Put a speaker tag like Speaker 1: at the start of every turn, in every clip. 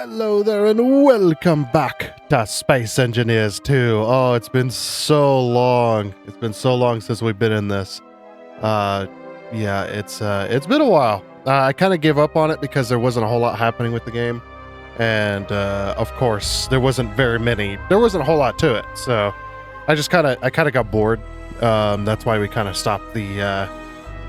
Speaker 1: Hello there and welcome back to Space Engineers 2. Oh, it's been so long. It's been so long since we've been in this. Yeah, it's been a while. I kind of gave up on it because there wasn't a whole lot happening with the game. And of course, there wasn't a whole lot to it. So I kind of got bored. That's why we kind of stopped the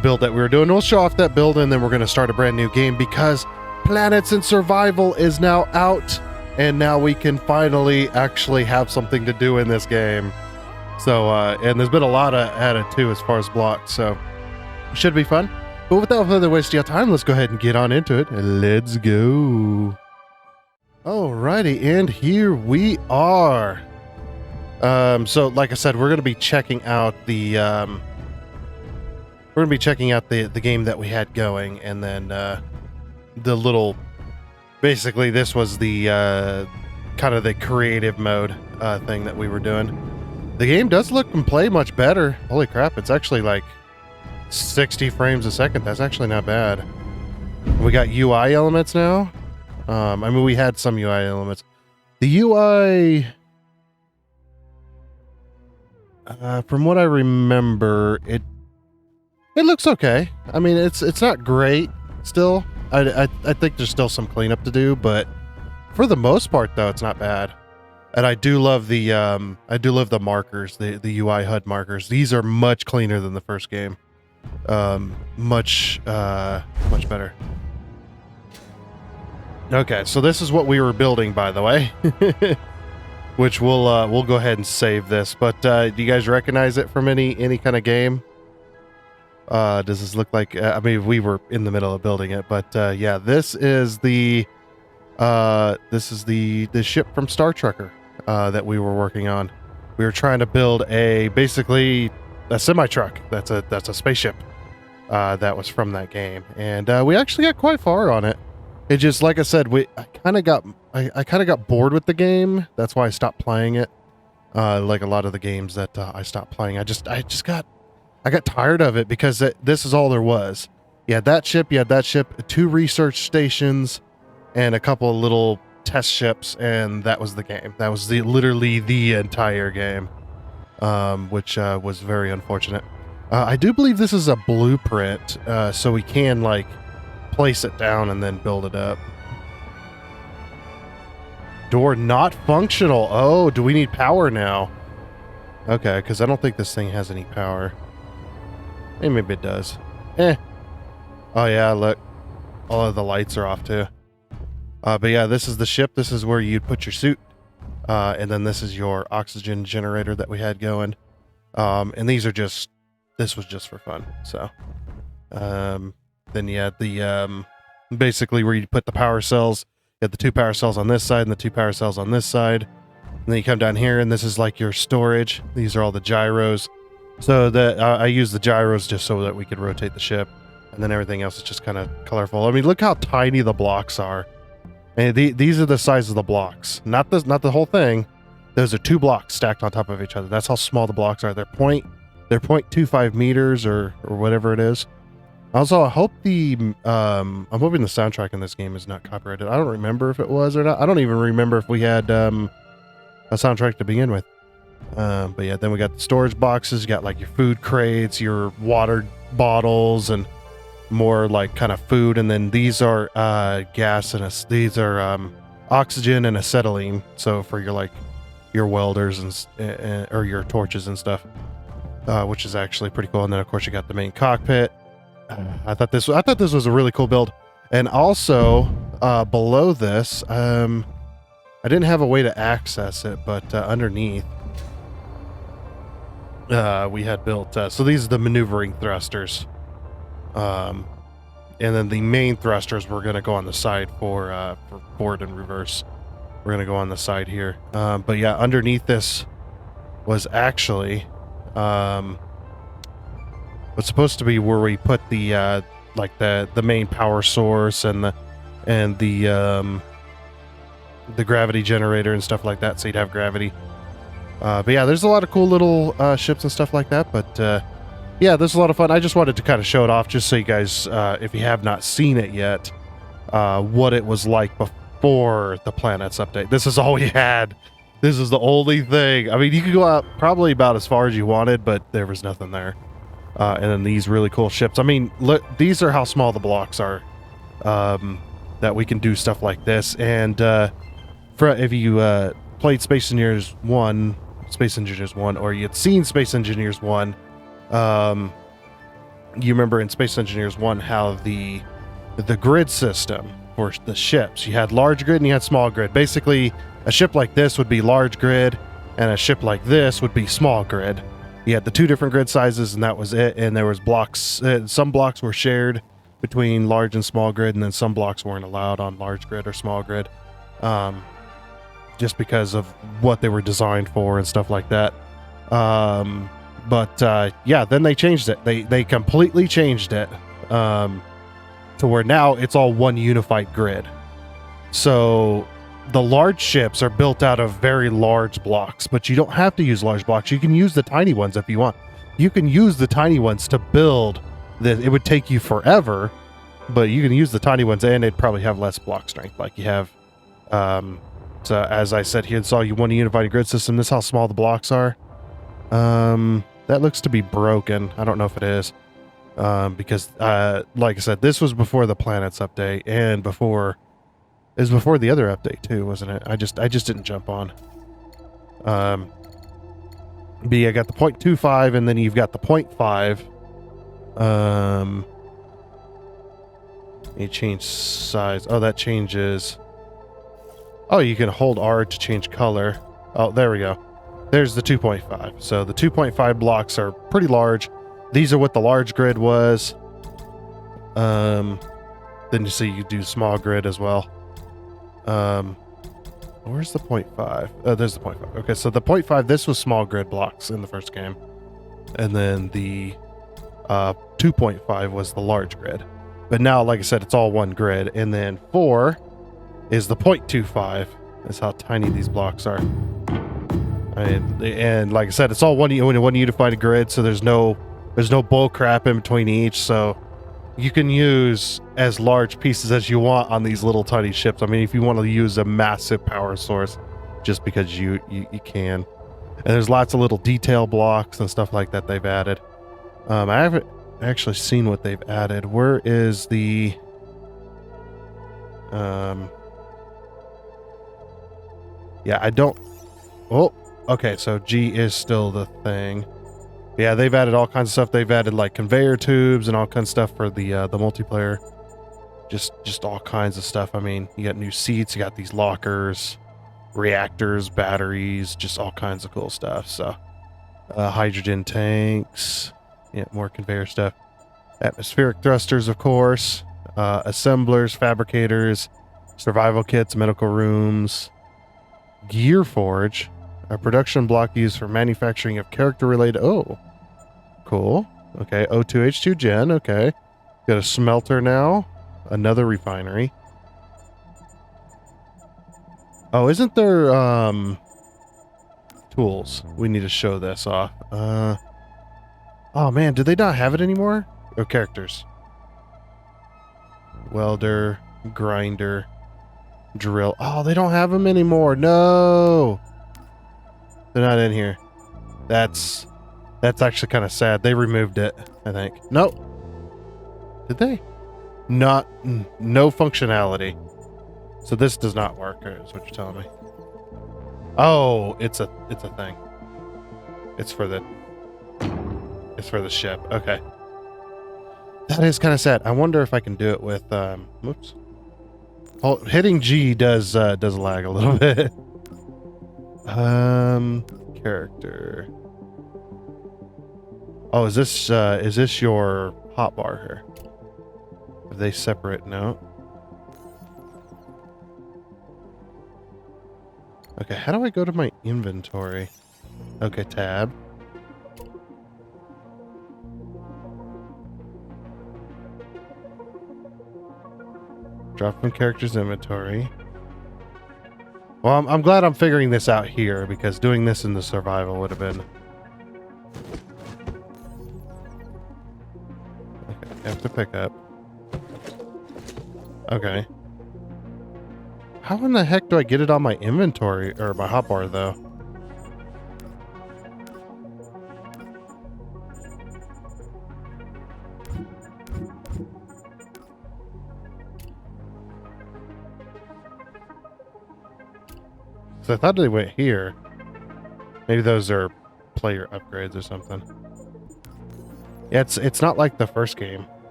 Speaker 1: build that we were doing. We'll show off that build and then we're going to start a brand new game because Planets in Survival is now out, and now we can finally actually have something to do in this game. So, and there's been a lot added too as far as blocks, so it should be fun. But without further wasting time, let's go ahead and get on into it. Let's go. Alrighty, and here we are. So like I said, we're going to be checking out the the game that we had going, and then basically this was the kind of the creative mode thing that we were doing. The game does look and play much better. Holy crap, it's actually like 60 frames a second. That's actually not bad. We got UI elements now. I mean, we had some UI elements. The UI, from what I remember, it looks okay. I mean, it's not great still. I think there's still some cleanup to do, but for the most part, though, it's not bad. And I do love the markers, the UI HUD markers. These are much cleaner than the first game. Much better. Okay, so this is what we were building, by the way, which we'll go ahead and save this. But do you guys recognize it from any kind of game? Does this look like, I mean, we were in the middle of building it, but yeah, this is the ship from Star Trekker that we were working on. We were trying to build basically a semi-truck. That's a spaceship that was from that game, and we actually got quite far on it. It just, like I said, I kind of got bored with the game. That's why I stopped playing it. Like a lot of the games that I stopped playing, I got tired of it because this is all there was. You had that ship, 2 research stations, and a couple of little test ships, and that was the game. That was literally the entire game, which was very unfortunate. I do believe this is a blueprint, so we can like place it down and then build it up. Door not functional. Oh, do we need power now? Okay, because I don't think this thing has any power. Maybe it does. Oh yeah, look. All of the lights are off too. But yeah, this is the ship. This is where you'd put your suit. And then this is your oxygen generator that we had going. And this was just for fun. So, then you had the, basically where you put the power cells. You had the 2 power cells on this side and the 2 power cells on this side. And then you come down here and this is like your storage. These are all the gyros. So that I use the gyros just so that we could rotate the ship, and then everything else is just kind of colorful. I mean, look how tiny the blocks are. And these are the size of the blocks, not the whole thing. Those are 2 blocks stacked on top of each other. That's how small the blocks are. They're 0.25 meters or whatever it is. Also, I hope I'm hoping the soundtrack in this game is not copyrighted. I don't remember if it was or not. I don't even remember if we had a soundtrack to begin with. But yeah, then we got the storage boxes. You got like your food crates, your water bottles, and more like kind of food. And then these are gas and these are oxygen and acetylene. So for your welders and or your torches and stuff, which is actually pretty cool. And then of course you got the main cockpit. I thought this was a really cool build. And also below this, I didn't have a way to access it, but underneath. We had built, so these are the maneuvering thrusters. And then the main thrusters were going to go on the side for forward and reverse. We're going to go on the side here. But yeah, underneath this was actually, was supposed to be where we put the, like the main power source and the gravity generator and stuff like that. So you'd have gravity. But yeah, there's a lot of cool little ships and stuff like that. But yeah, this is a lot of fun. I just wanted to kind of show it off just so you guys, if you have not seen it yet, what it was like before before the planets update. This is all we had. This is the only thing. I mean, you could go out probably about as far as you wanted, but there was nothing there. And then these really cool ships. I mean, look, these are how small the blocks are, that we can do stuff like this. And if you played Space Engineers 1, or you had seen Space Engineers 1, you remember in Space Engineers 1 how the grid system for the ships, you had large grid and you had small grid. Basically, a ship like this would be large grid, and a ship like this would be small grid. You had the two different grid sizes, and that was it. And there was blocks. Some blocks were shared between large and small grid, and then some blocks weren't allowed on large grid or small grid, just because of what they were designed for and stuff like that. Yeah, then they changed it. They completely changed it to where now it's all one unified grid. So the large ships are built out of very large blocks, but you don't have to use large blocks. You can use the tiny ones if you want. You can use the tiny ones to build this. It would take you forever, but you can use the tiny ones, and it'd probably have less block strength. Like you have, so as I said here, it's all you want a unified grid system. This is how small the blocks are. That looks to be broken. I don't know if it is, because like I said, this was before the planets update, and before the other update too, wasn't it? I just didn't jump on. B, I got the 0.25, and then you've got the 0.5. You change size. Oh, that changes. Oh, you can hold R to change color. Oh, there we go. There's the 2.5. So the 2.5 blocks are pretty large. These are what the large grid was. Then you see you do small grid as well. Where's the 0.5? Oh, there's the 0.5. Okay, so the 0.5, this was small grid blocks in the first game. And then the 2.5 was the large grid. But now, like I said, it's all one grid. And then 4 is the 0.25. That's how tiny these blocks are. And like I said, it's all one unified grid, so there's no bull crap in between each. So you can use as large pieces as you want on these little tiny ships. I mean, if you want to use a massive power source, just because you can. And there's lots of little detail blocks and stuff like that they've added. I haven't actually seen what they've added. Where is the yeah, I don't. Oh, okay, so G is still the thing. Yeah, they've added all kinds of stuff. They've added like conveyor tubes and all kinds of stuff for the multiplayer. Just all kinds of stuff. I mean, you got new seats, you got these lockers, reactors, batteries, just all kinds of cool stuff. So hydrogen tanks, yeah, more conveyor stuff. Atmospheric thrusters, of course, assemblers, fabricators, survival kits, medical rooms, gear forge, a production block used for manufacturing of character-related... Oh, cool. Okay, O2H2 gen, okay. Got a smelter now. Another refinery. Oh, isn't there, tools? We need to show this off. Oh, man, do they not have it anymore? Oh, characters. Welder, grinder, drill. Oh, they don't have them anymore. No! They're not in here. That's actually kind of sad. They removed it, I think. Nope. Did they? No functionality. So this does not work, is what you're telling me. Oh, it's a thing. It's for the ship. Okay. That is kind of sad. I wonder if I can do it with whoops. Oh, hitting G does lag a little bit. Character. Oh, is this your hotbar here? Are they separate? No. Okay, how do I go to my inventory? Okay, tab. Drop from character's inventory. Well, I'm glad I'm figuring this out here, because doing this in the survival would have been... Okay, have to pick up. Okay. How in the heck do I get it on my inventory or my hotbar though? So I thought they went here. Maybe those are player upgrades or something. Yeah, it's not like the first game.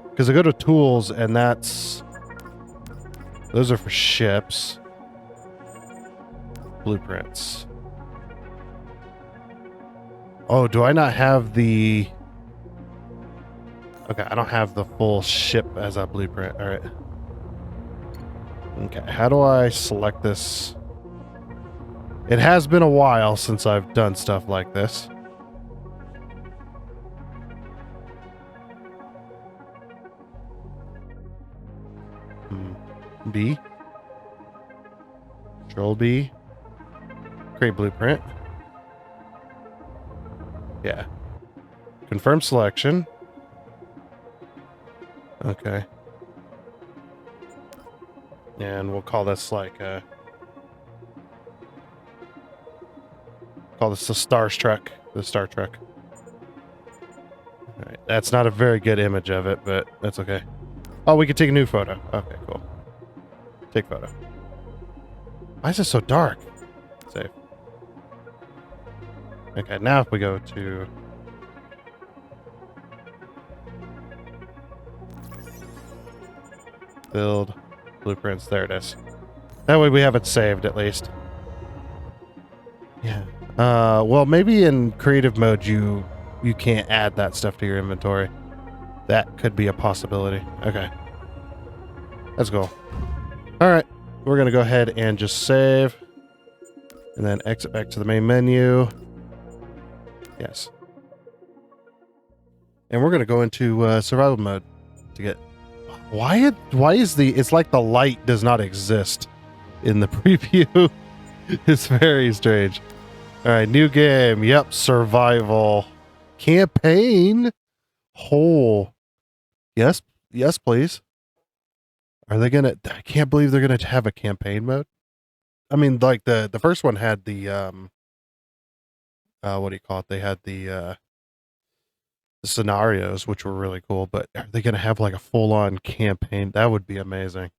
Speaker 1: Because I go to tools and those are for ships. Blueprints. Oh, do I not have the... Okay, I don't have the full ship as a blueprint. All right. Okay, how do I select this? It has been a while since I've done stuff like this. B. Control B. Create blueprint. Yeah. Confirm selection. Okay. And we'll call this like call this the Star Trek. The Star Trek. Alright. That's not a very good image of it, but that's okay. Oh, we can take a new photo. Okay, cool. Take photo. Why is it so dark? Save. Okay, now if we go to... Build blueprints. There it is. That way we have it saved at least. Yeah. Well, maybe in creative mode you can't add that stuff to your inventory. That could be a possibility. Okay. Let's go. All right. We're going to go ahead and just save. And then exit back to the main menu. Yes. And we're going to go into survival mode to get... Why is it's like the light does not exist in the preview. It's very strange. All right, new game. Yep, survival. Campaign. Whole. Yes, please. Are they gonna... I can't believe they're gonna have a campaign mode. I mean, like the first one had the what do you call it? They had the scenarios, which were really cool, but are they going to have like a full-on campaign? That would be amazing.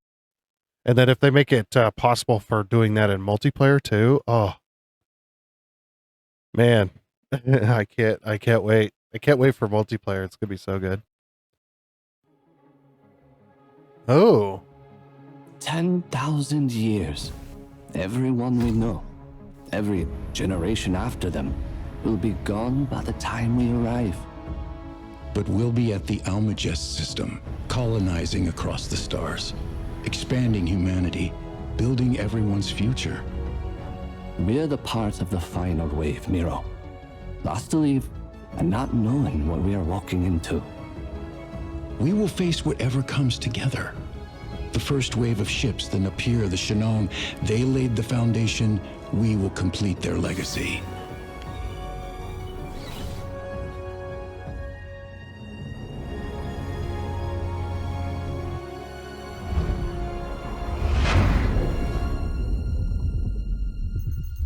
Speaker 1: And then if they make it possible for doing that in multiplayer too, oh man, I can't wait. I can't wait for multiplayer. It's gonna be so good. Oh,
Speaker 2: 10,000 years. Everyone we know, every generation after them, will be gone by the time we arrive.
Speaker 3: But we'll be at the Almagest system, colonizing across the stars, expanding humanity, building everyone's future.
Speaker 2: We're the part of the final wave, Miro. Lost to leave, and not knowing what we are walking into.
Speaker 3: We will face whatever comes together. The first wave of ships, the Napier, the Shanong, they laid the foundation. We will complete their legacy.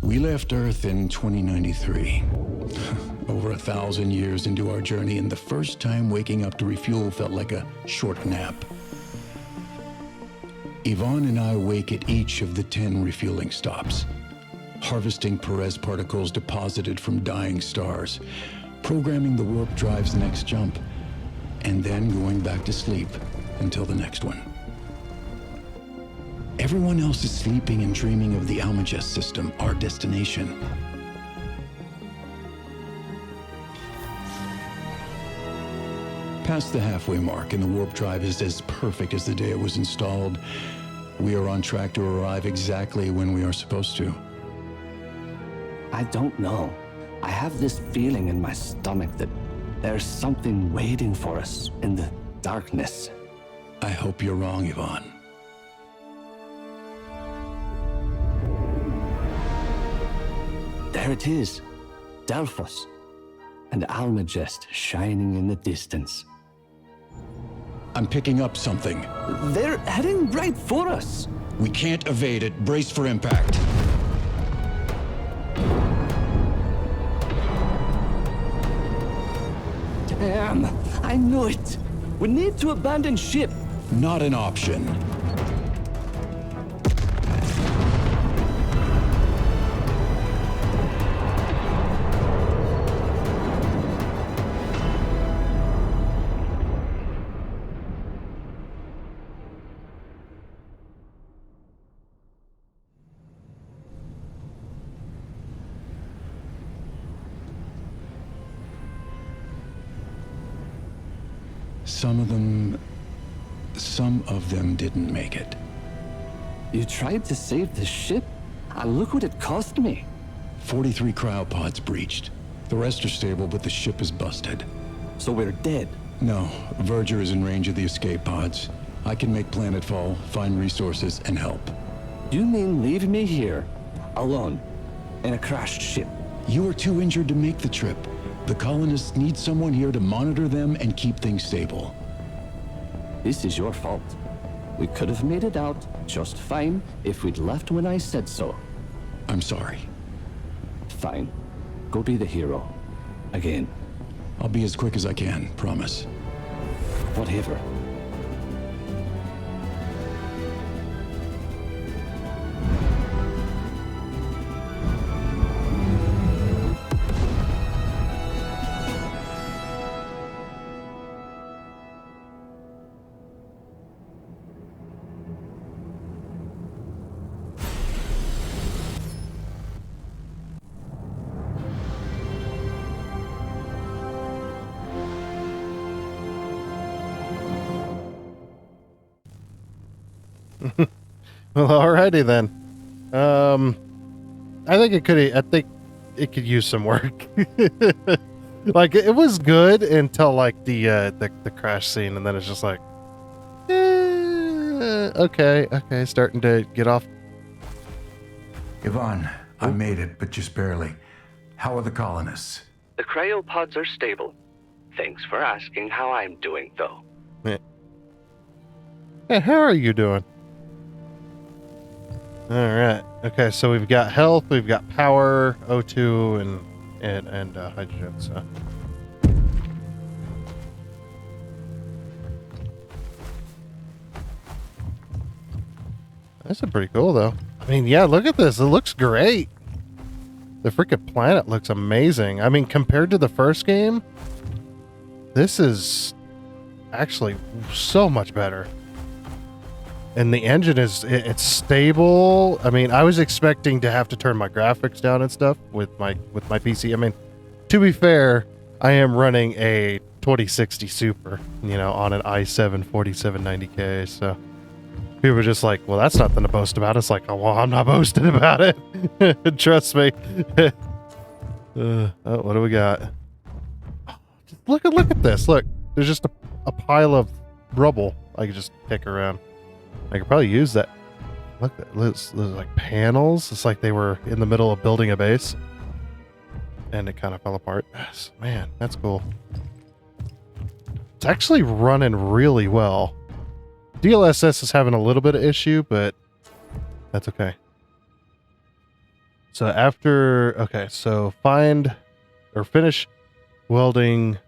Speaker 3: We left Earth in 2093. Over 1,000 years into our journey, and the first time waking up to refuel felt like a short nap. Yvonne and I wake at each of the 10 refueling stops, harvesting Perez particles deposited from dying stars, programming the warp drive's next jump, and then going back to sleep until the next one. Everyone else is sleeping and dreaming of the Almagest system, our destination. Past the halfway mark, and the warp drive is as perfect as the day it was installed. We are on track to arrive exactly when we are supposed to.
Speaker 2: I don't know. I have this feeling in my stomach that there's something waiting for us in the darkness.
Speaker 3: I hope you're wrong, Yvonne.
Speaker 2: There it is, Delphos, and Almagest shining in the distance.
Speaker 3: I'm picking up something.
Speaker 2: They're heading right for us.
Speaker 3: We can't evade it. Brace for impact.
Speaker 2: Damn, I knew it. We need to abandon ship.
Speaker 3: Not an option. Some of them didn't make it.
Speaker 2: You tried to save the ship? Look what it cost me.
Speaker 3: 43 cryopods breached. The rest are stable, but the ship is busted.
Speaker 2: So we're dead.
Speaker 3: No, Verger is in range of the escape pods. I can make planetfall, find resources, and help.
Speaker 2: You mean leave me here, alone, in a crashed ship?
Speaker 3: You are too injured to make the trip. The colonists need someone here to monitor them and keep things stable.
Speaker 2: This is your fault. We could have made it out just fine if we'd left when I said so.
Speaker 3: I'm sorry.
Speaker 2: Fine. Go be the hero. Again.
Speaker 3: I'll be as quick as I can, promise.
Speaker 2: Whatever.
Speaker 1: Well, alrighty then. I think it could use some work. Like it was good until like the crash scene, and then it's just like, okay, starting to get off.
Speaker 4: Yvonne, I made it, but just barely. How are the colonists?
Speaker 2: The cryopods are stable. Thanks for asking how I'm doing, though.
Speaker 1: Hey, how are you doing? All right. Okay, so we've got health, we've got power, O2, and hydrogen. So. That's pretty cool, though. I mean, yeah, look at this. It looks great. The freaking planet looks amazing. I mean, compared to the first game, this is actually so much better. And the engine it's stable. I mean, I was expecting to have to turn my graphics down and stuff with my PC. I mean, to be fair, I am running a 2060 Super, on an i7 4790K. So people are just like, well, that's nothing to boast about. It's like, oh, well, I'm not boasting about it. Trust me. What do we got? Just look at this. Look, there's just a pile of rubble I can just pick around. I could probably use that. Look, there's like panels. It's like they were in the middle of building a base. And it kind of fell apart. Yes, man, that's cool. It's actually running really well. DLSS is having a little bit of issue, but that's okay. So find or finish welding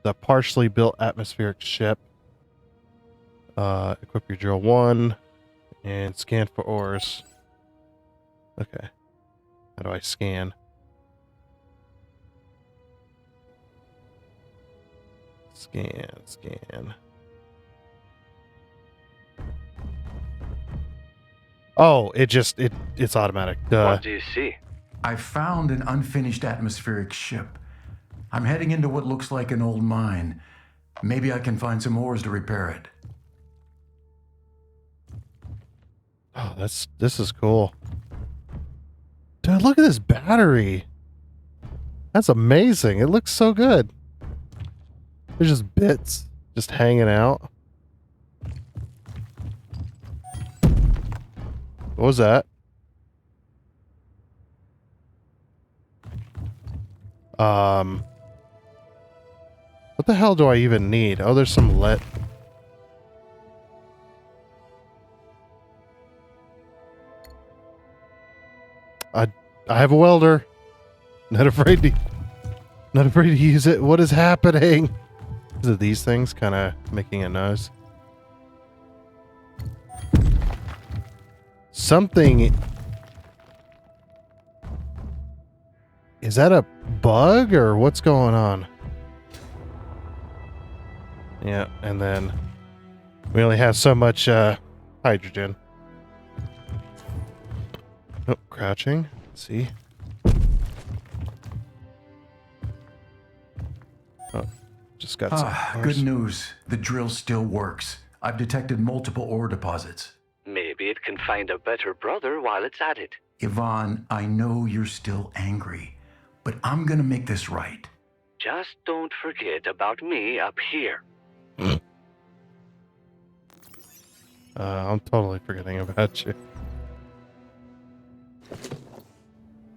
Speaker 1: the partially built atmospheric ship. Equip your drill 1 and scan for ores. Okay. How do I scan? Scan. Oh, it's automatic. Duh.
Speaker 2: What do you see?
Speaker 4: I found an unfinished atmospheric ship. I'm heading into what looks like an old mine. Maybe I can find some ores to repair it.
Speaker 1: Oh, this is cool. Dude, look at this battery. That's amazing. It looks so good. There's just bits just hanging out. What was that? What the hell do I even need? Oh, there's some lead. I have a welder. Not afraid to use it. What is happening? Is it these things kind of making a noise? Something. Is that a bug or what's going on? Yeah, and then we only have so much hydrogen. Oh, crouching. See? Oh, just got some.
Speaker 4: Good news. The drill still works. I've detected multiple ore deposits.
Speaker 2: Maybe it can find a better brother while it's at it.
Speaker 4: Yvonne, I know you're still angry, but I'm gonna make this right.
Speaker 2: Just don't forget about me up here.
Speaker 1: I'm totally forgetting about you.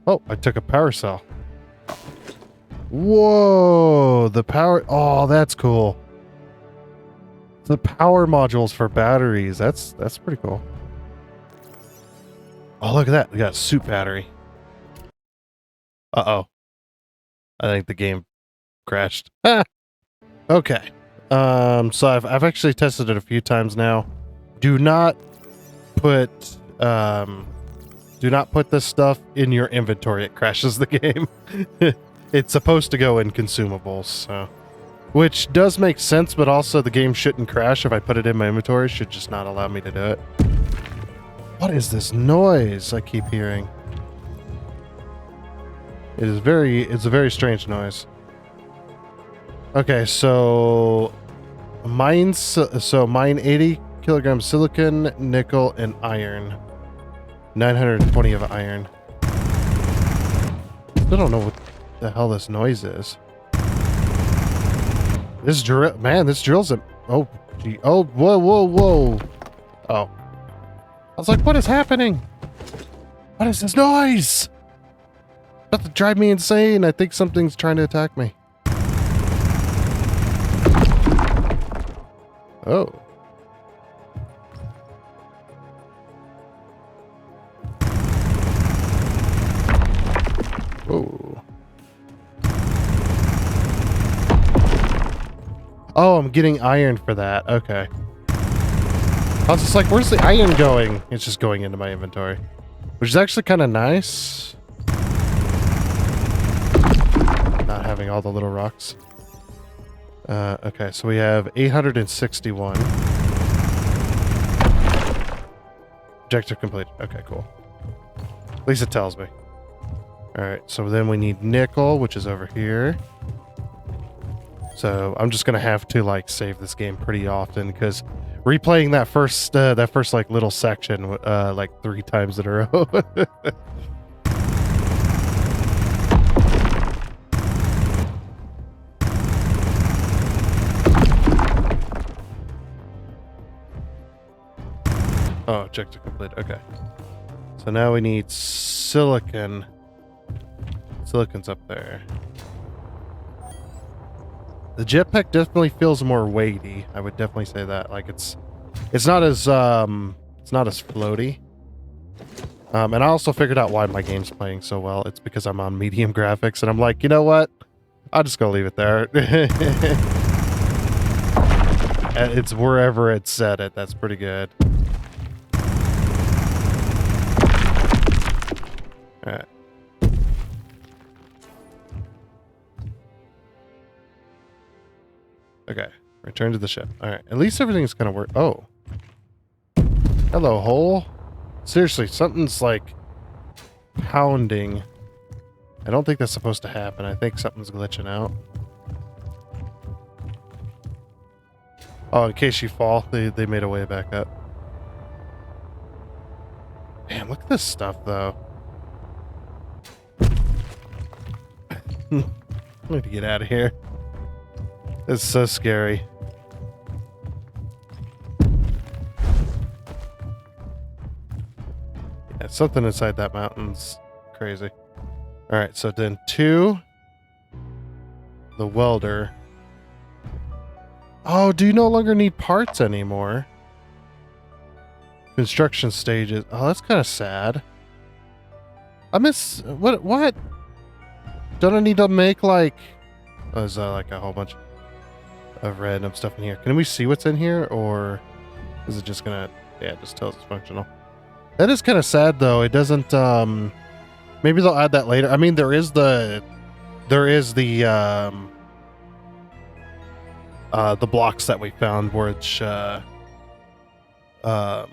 Speaker 1: Oh, I took a power cell. Whoa, the power. Oh, that's cool. The power modules for batteries. That's pretty cool. Oh, look at that. We got a soup battery. Uh-oh. I think the game crashed. Ah! Okay. So I've actually tested it a few times now. Do not put this stuff in your inventory. It crashes the game. It's supposed to go in consumables, so. Which does make sense, but also the game shouldn't crash if I put it in my inventory. It should just not allow me to do it. What is this noise I keep hearing? It's a very strange noise. Okay, so mine 80 kilograms silicon, nickel, and iron. 920 of iron. Still don't know what the hell this noise is. This drill, man, this drill's a, oh, gee, oh, whoa. Oh. I was like, what is happening? What is this noise? About to drive me insane. I think something's trying to attack me. Oh. Whoa. Oh, I'm getting iron for that. Okay. I was just like, where's the iron going? It's just going into my inventory. Which is actually kind of nice. Not having all the little rocks. Okay, so we have 861. Objective completed. Okay, cool. At least it tells me. Alright, so then we need nickel, which is over here. So I'm just gonna have to like save this game pretty often because replaying that first like little section like 3 times in a row. Oh, objective complete. Okay. So now we need silicon. Silicon's up there. The jetpack definitely feels more weighty. I would definitely say that. Like it's not as floaty. And I also figured out why my game's playing so well. It's because I'm on medium graphics and I'm like, you know what? I'll just go leave it there. It's wherever it set it. That's pretty good. Alright. Okay. Return to the ship. Alright. At least everything's gonna work. Oh. Hello, hole. Seriously, something's like pounding. I don't think that's supposed to happen. I think something's glitching out. Oh, in case you fall, they made a way back up. Man, look at this stuff, though. I need to get out of here. It's so scary. Yeah, something inside that mountain's crazy. Alright, so then 2. The welder. Oh, do you no longer need parts anymore? Construction stages. Oh, that's kind of sad. I miss what? Don't I need to make like? Oh, there's like a whole bunch of random stuff in here. Can we see what's in here, or is it just gonna? Yeah, it just tells it's functional. That is kind of sad though. It doesn't. Maybe they'll add that later. I mean, there is the blocks that we found, which what do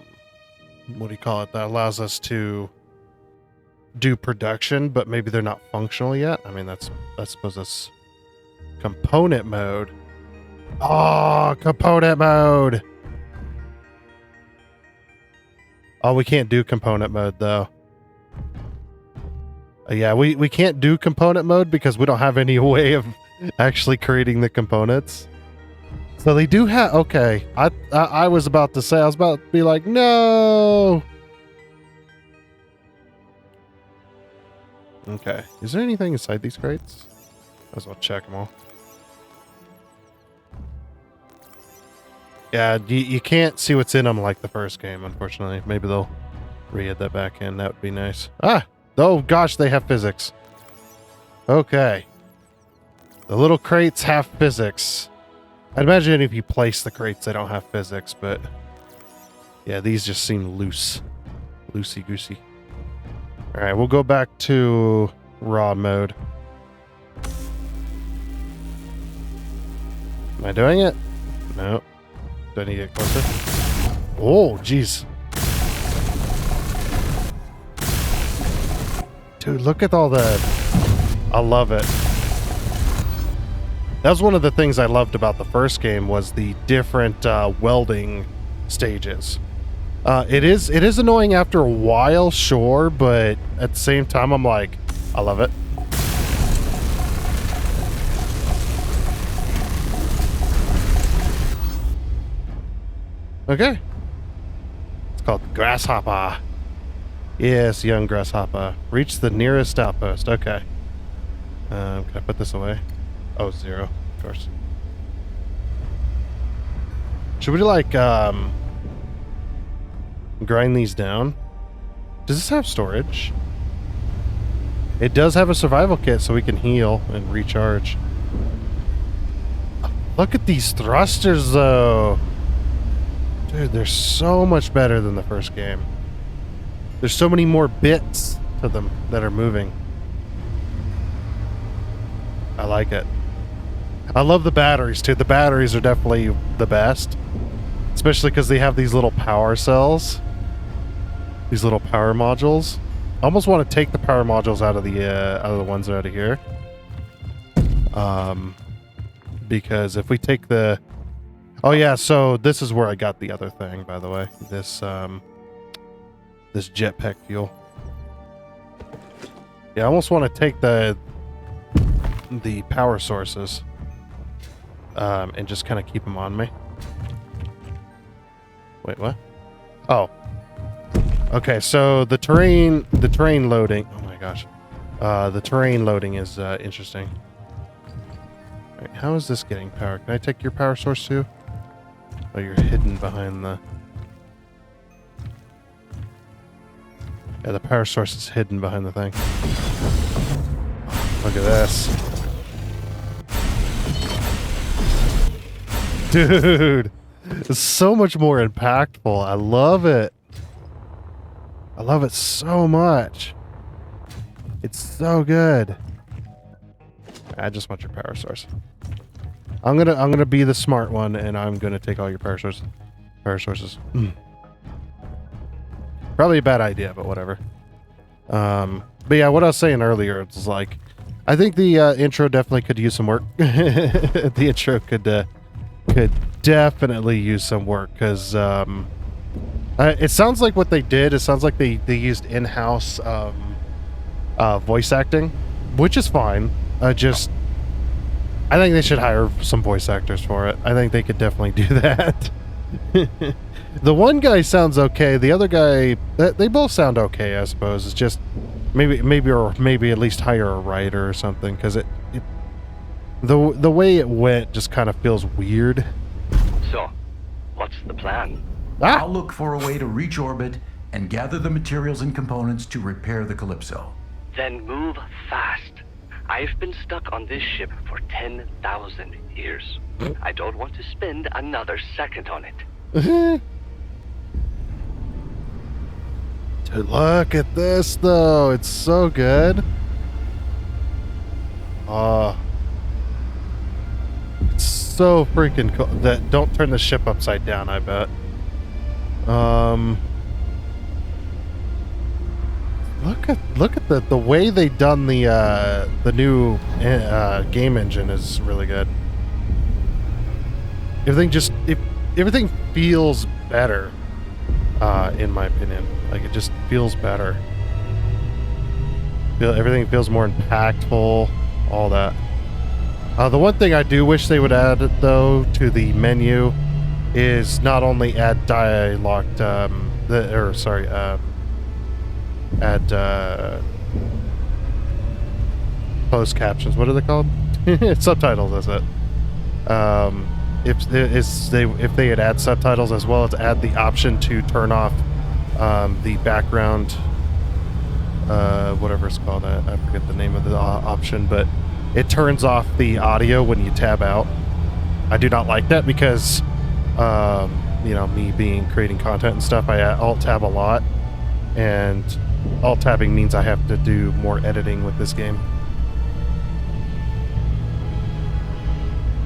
Speaker 1: you call it? That allows us to do production, but maybe they're not functional yet. I mean, I suppose that's component mode. Oh, component mode. Oh, we can't do component mode though. Yeah, we can't do component mode because we don't have any way of actually creating the components. So they do have, okay. I was about to say, I was about to be like, no. Okay. Is there anything inside these crates? Might as well check them all. Yeah, you can't see what's in them like the first game, unfortunately. Maybe they'll re-add that back in. That would be nice. Ah! Oh gosh, they have physics. Okay. The little crates have physics. I'd imagine if you place the crates, they don't have physics, but yeah, these just seem loose. Loosey-goosey. Alright, we'll go back to raw mode. Am I doing it? No. Do I need to get closer? Oh, jeez. Dude, look at all the... I love it. That was one of the things I loved about the first game was the different welding stages. It is annoying after a while, sure, but at the same time, I'm like, I love it. Okay. It's called Grasshopper. Yes, young grasshopper. Reach the nearest outpost. Okay. Can I put this away? Oh, 0. Of course. Should we like grind these down? Does this have storage? It does have a survival kit, so we can heal and recharge. Look at these thrusters, though. Dude, they're so much better than the first game. There's so many more bits to them that are moving. I like it. I love the batteries, too. The batteries are definitely the best. Especially because they have these little power cells. These little power modules. I almost want to take the power modules out of the ones out of here. Because if we take the... Oh, yeah, so this is where I got the other thing, by the way. This jetpack fuel. Yeah, I almost want to take the power sources and just kind of keep them on me. Wait, what? Oh. Okay, so the terrain loading. Oh my gosh. The terrain loading is interesting. All right, how is this getting power? Can I take your power source too? Oh, you're hidden behind the... Yeah, the power source is hidden behind the thing. Look at this. Dude, it's so much more impactful. I love it. I love it so much. It's so good. I just want your power source. I'm gonna be the smart one, and I'm gonna take all your power sources. Probably a bad idea, but whatever. But yeah, what I was saying earlier, it's like, I think the intro definitely could use some work. The intro could definitely use some work, because it sounds like what they did, it sounds like they used in-house voice acting, which is fine. I think they should hire some voice actors for it. I think they could definitely do that. The one guy sounds okay. The other guy, they both sound okay, I suppose. It's just maybe at least hire a writer or something, because the way it went just kind of feels weird.
Speaker 2: So, what's the plan?
Speaker 1: Ah!
Speaker 4: I'll look for a way to reach orbit and gather the materials and components to repair the Calypso.
Speaker 2: Then move fast. I've been stuck on this ship for 10,000 years. I don't want to spend another second on it.
Speaker 1: Dude, look at this though. It's so good. It's so freaking cool. That don't turn the ship upside down, I bet. Look at the way they done the new game engine is really good. Everything feels better, in my opinion. Like, it just feels better. Everything feels more impactful, all that. The one thing I do wish they would add, though, to the menu is not only add dialogue, add closed captions. What are they called? Subtitles, is it? If they had add subtitles, as well as add the option to turn off the background, whatever it's called. I forget the name of the option, but it turns off the audio when you tab out. I do not like that because, you know, me creating content and stuff, I alt tab a lot, and alt tabbing means I have to do more editing with this game.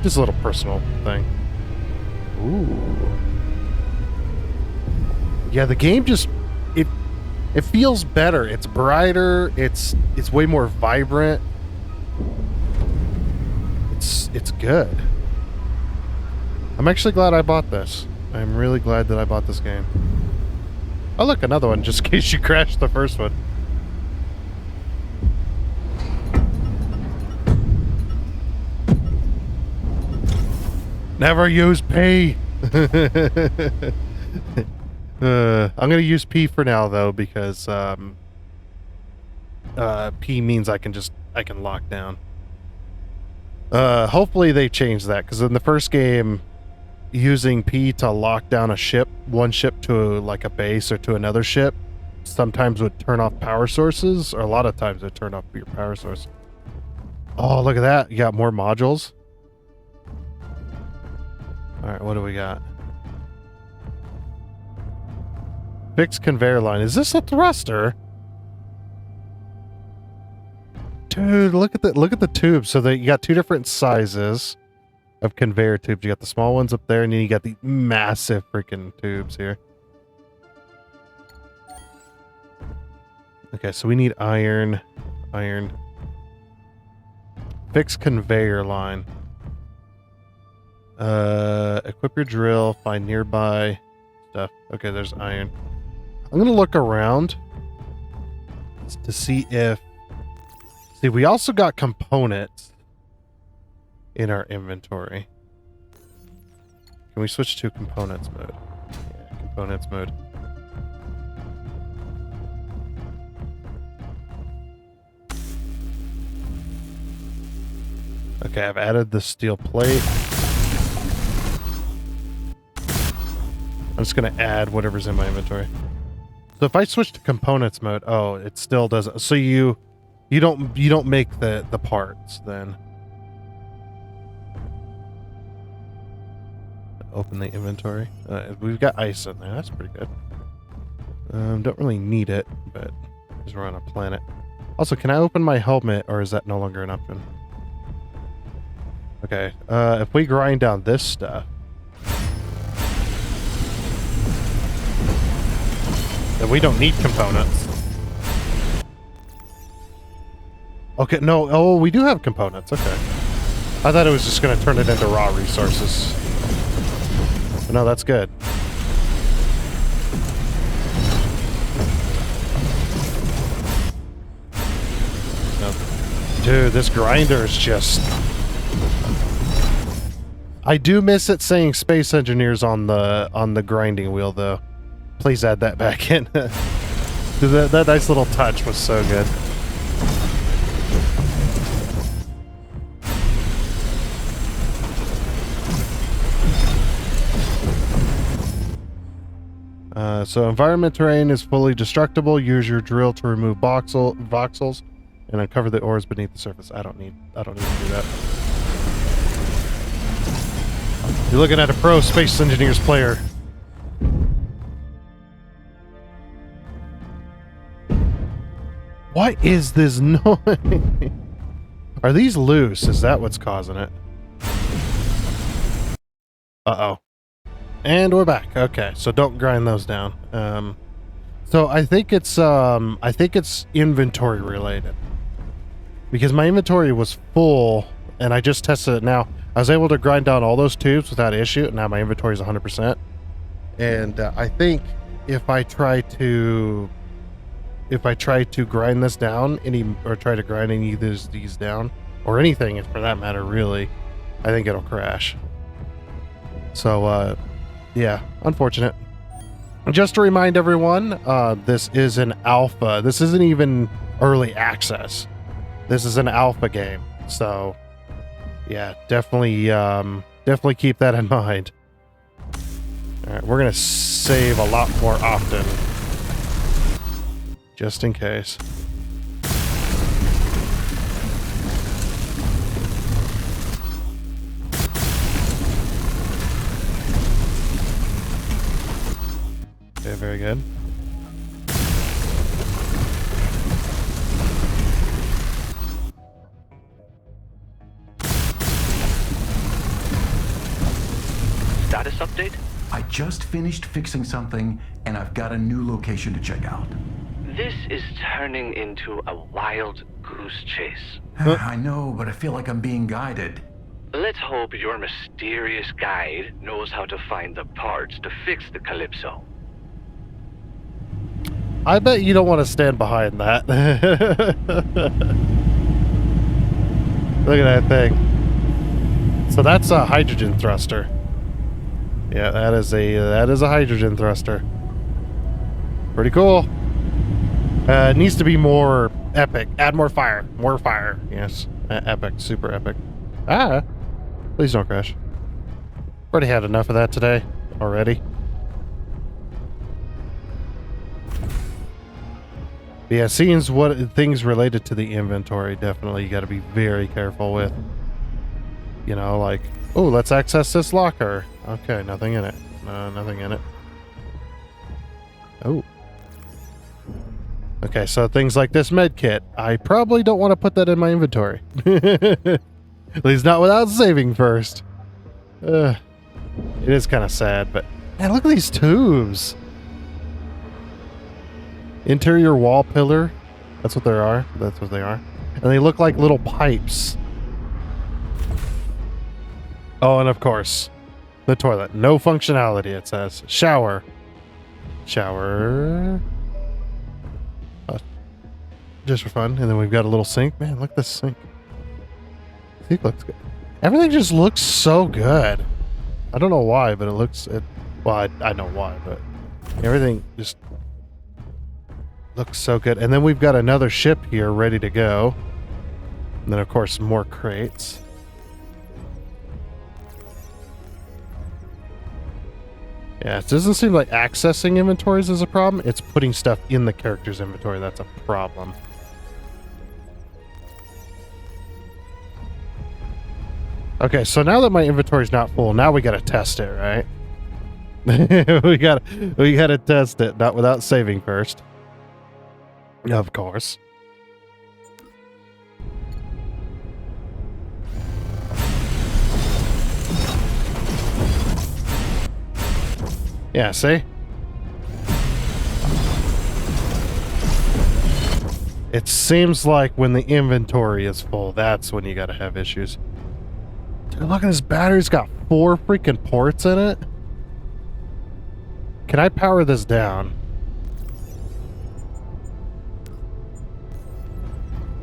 Speaker 1: Just a little personal thing. Ooh. Yeah, the game just it feels better. It's brighter. It's way more vibrant. It's good. I'm actually glad I bought this. I'm really glad that I bought this game. Oh, look, another one, just in case you crashed the first one. Never use P. I'm gonna use P for now though, because P means I can lock down. Hopefully they change that, because in the first game, using P to lock down one ship to like a base or to another ship, sometimes would turn off power sources, or a lot of times it would turn off your power source. Oh, look at that. You got more modules. Alright, what do we got? Fixed conveyor line. Is this a thruster? Dude, look at the tubes. So you got two different sizes of conveyor tubes. You got the small ones up there, and then you got the massive freaking tubes here. Okay, so we need iron. Fixed conveyor line. Equip your drill, find nearby stuff. Okay, there's iron. I'm gonna look around to see if... See, we also got components in our inventory. Can we switch to components mode? Yeah, components mode. Okay, I've added the steel plate. I'm just gonna add whatever's in my inventory. So if I switch to components mode, oh, it still doesn't. So you don't make the parts then. Open the inventory. We've got ice in there. That's pretty good. Don't really need it, but because we're on a planet. Also, can I open my helmet, or is that no longer an option? Okay. If we grind down this stuff, then we don't need components. Okay, no. Oh, we do have components. Okay. I thought it was just going to turn it into raw resources. But no, that's good. No. Dude, this grinder is just... I do miss it saying space engineers on the grinding wheel, though. Please add that back in. that nice little touch was so good. So environment terrain is fully destructible. Use your drill to remove voxels. and uncover the ores beneath the surface. I don't need to do that. You're looking at a pro Space Engineers player. What is this noise? Are these loose? Is that what's causing it? Uh-oh. And we're back. Okay, so don't grind those down. So I think it's inventory related. Because my inventory was full and I just tested it now. I was able to grind down all those tubes without issue, and now my inventory is 100%. And I think if I try to grind this down, or try to grind any of these down, or anything for that matter, really, I think it'll crash. So, yeah, unfortunate. Just to remind everyone, this is an alpha. This isn't even early access. This is an alpha game. So, yeah, definitely keep that in mind. All right, we're gonna save a lot more often, just in case. Okay, very good.
Speaker 2: Status update?
Speaker 4: I just finished fixing something, and I've got a new location to check out.
Speaker 2: This is turning into a wild goose chase.
Speaker 4: I know, but I feel like I'm being guided.
Speaker 2: Let's hope your mysterious guide knows how to find the parts to fix the Calypso.
Speaker 1: I bet you don't want to stand behind that. Look at that thing. So that's a hydrogen thruster. Yeah, that is a hydrogen thruster. Pretty cool. It needs to be more epic. Add more fire. More fire. Yes. Epic. Super epic. Ah! Please don't crash. Already had enough of that today. Already. But yeah, seeing what things related to the inventory, definitely you got to be very careful with. You know, like, oh, let's access this locker. Okay, nothing in it. No, nothing in it. Oh. Okay, so things like this med kit, I probably don't want to put that in my inventory. At least not without saving first. It is kind of sad, but man, look at these tubes. Interior wall pillar. That's what they are. That's what they are. And they look like little pipes. Oh, and of course, the toilet. No functionality, it says. Shower. Shower. Just for fun. And then we've got a little sink. Man, look at this sink. Sink looks good. Everything just looks so good. I don't know why, but it looks... Well, I know why, but everything just looks so good. And then we've got another ship here ready to go. And then, of course, more crates. Yeah, it doesn't seem like accessing inventories is a problem. It's putting stuff in the character's inventory that's a problem. Okay, so now that my inventory's not full, now we gotta test it, right? we gotta test it, not without saving first. Of course. Yeah, see? It seems like when the inventory is full, that's when you gotta have issues. Dude, look at this battery. It's got 4 freaking ports in it. Can I power this down?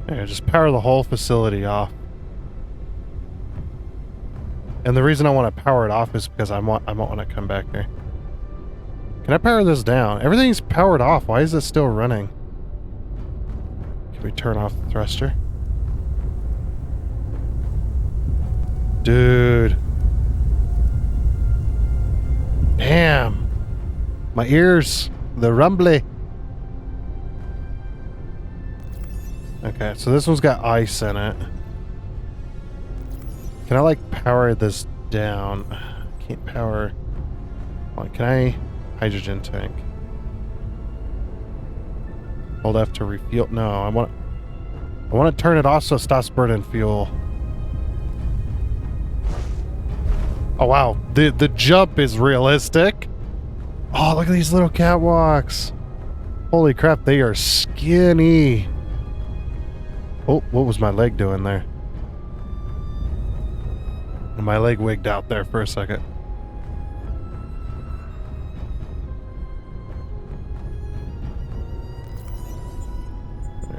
Speaker 1: Yeah, just power the whole facility off. And the reason I want to power it off is because I want to come back here. Can I power this down? Everything's powered off. Why is it still running? Can we turn off the thruster? Dude. Damn. My ears. The rumbly. Okay, so this one's got ice in it. Can I like power this down? Can't power. Hold on, can I hydrogen tank? Hold F to refuel. No, I want to turn it off so it stops burning fuel. Oh wow, the jump is realistic. Oh, look at these little catwalks. Holy crap, they are skinny. Oh, what was my leg doing there? My leg wigged out there for a second.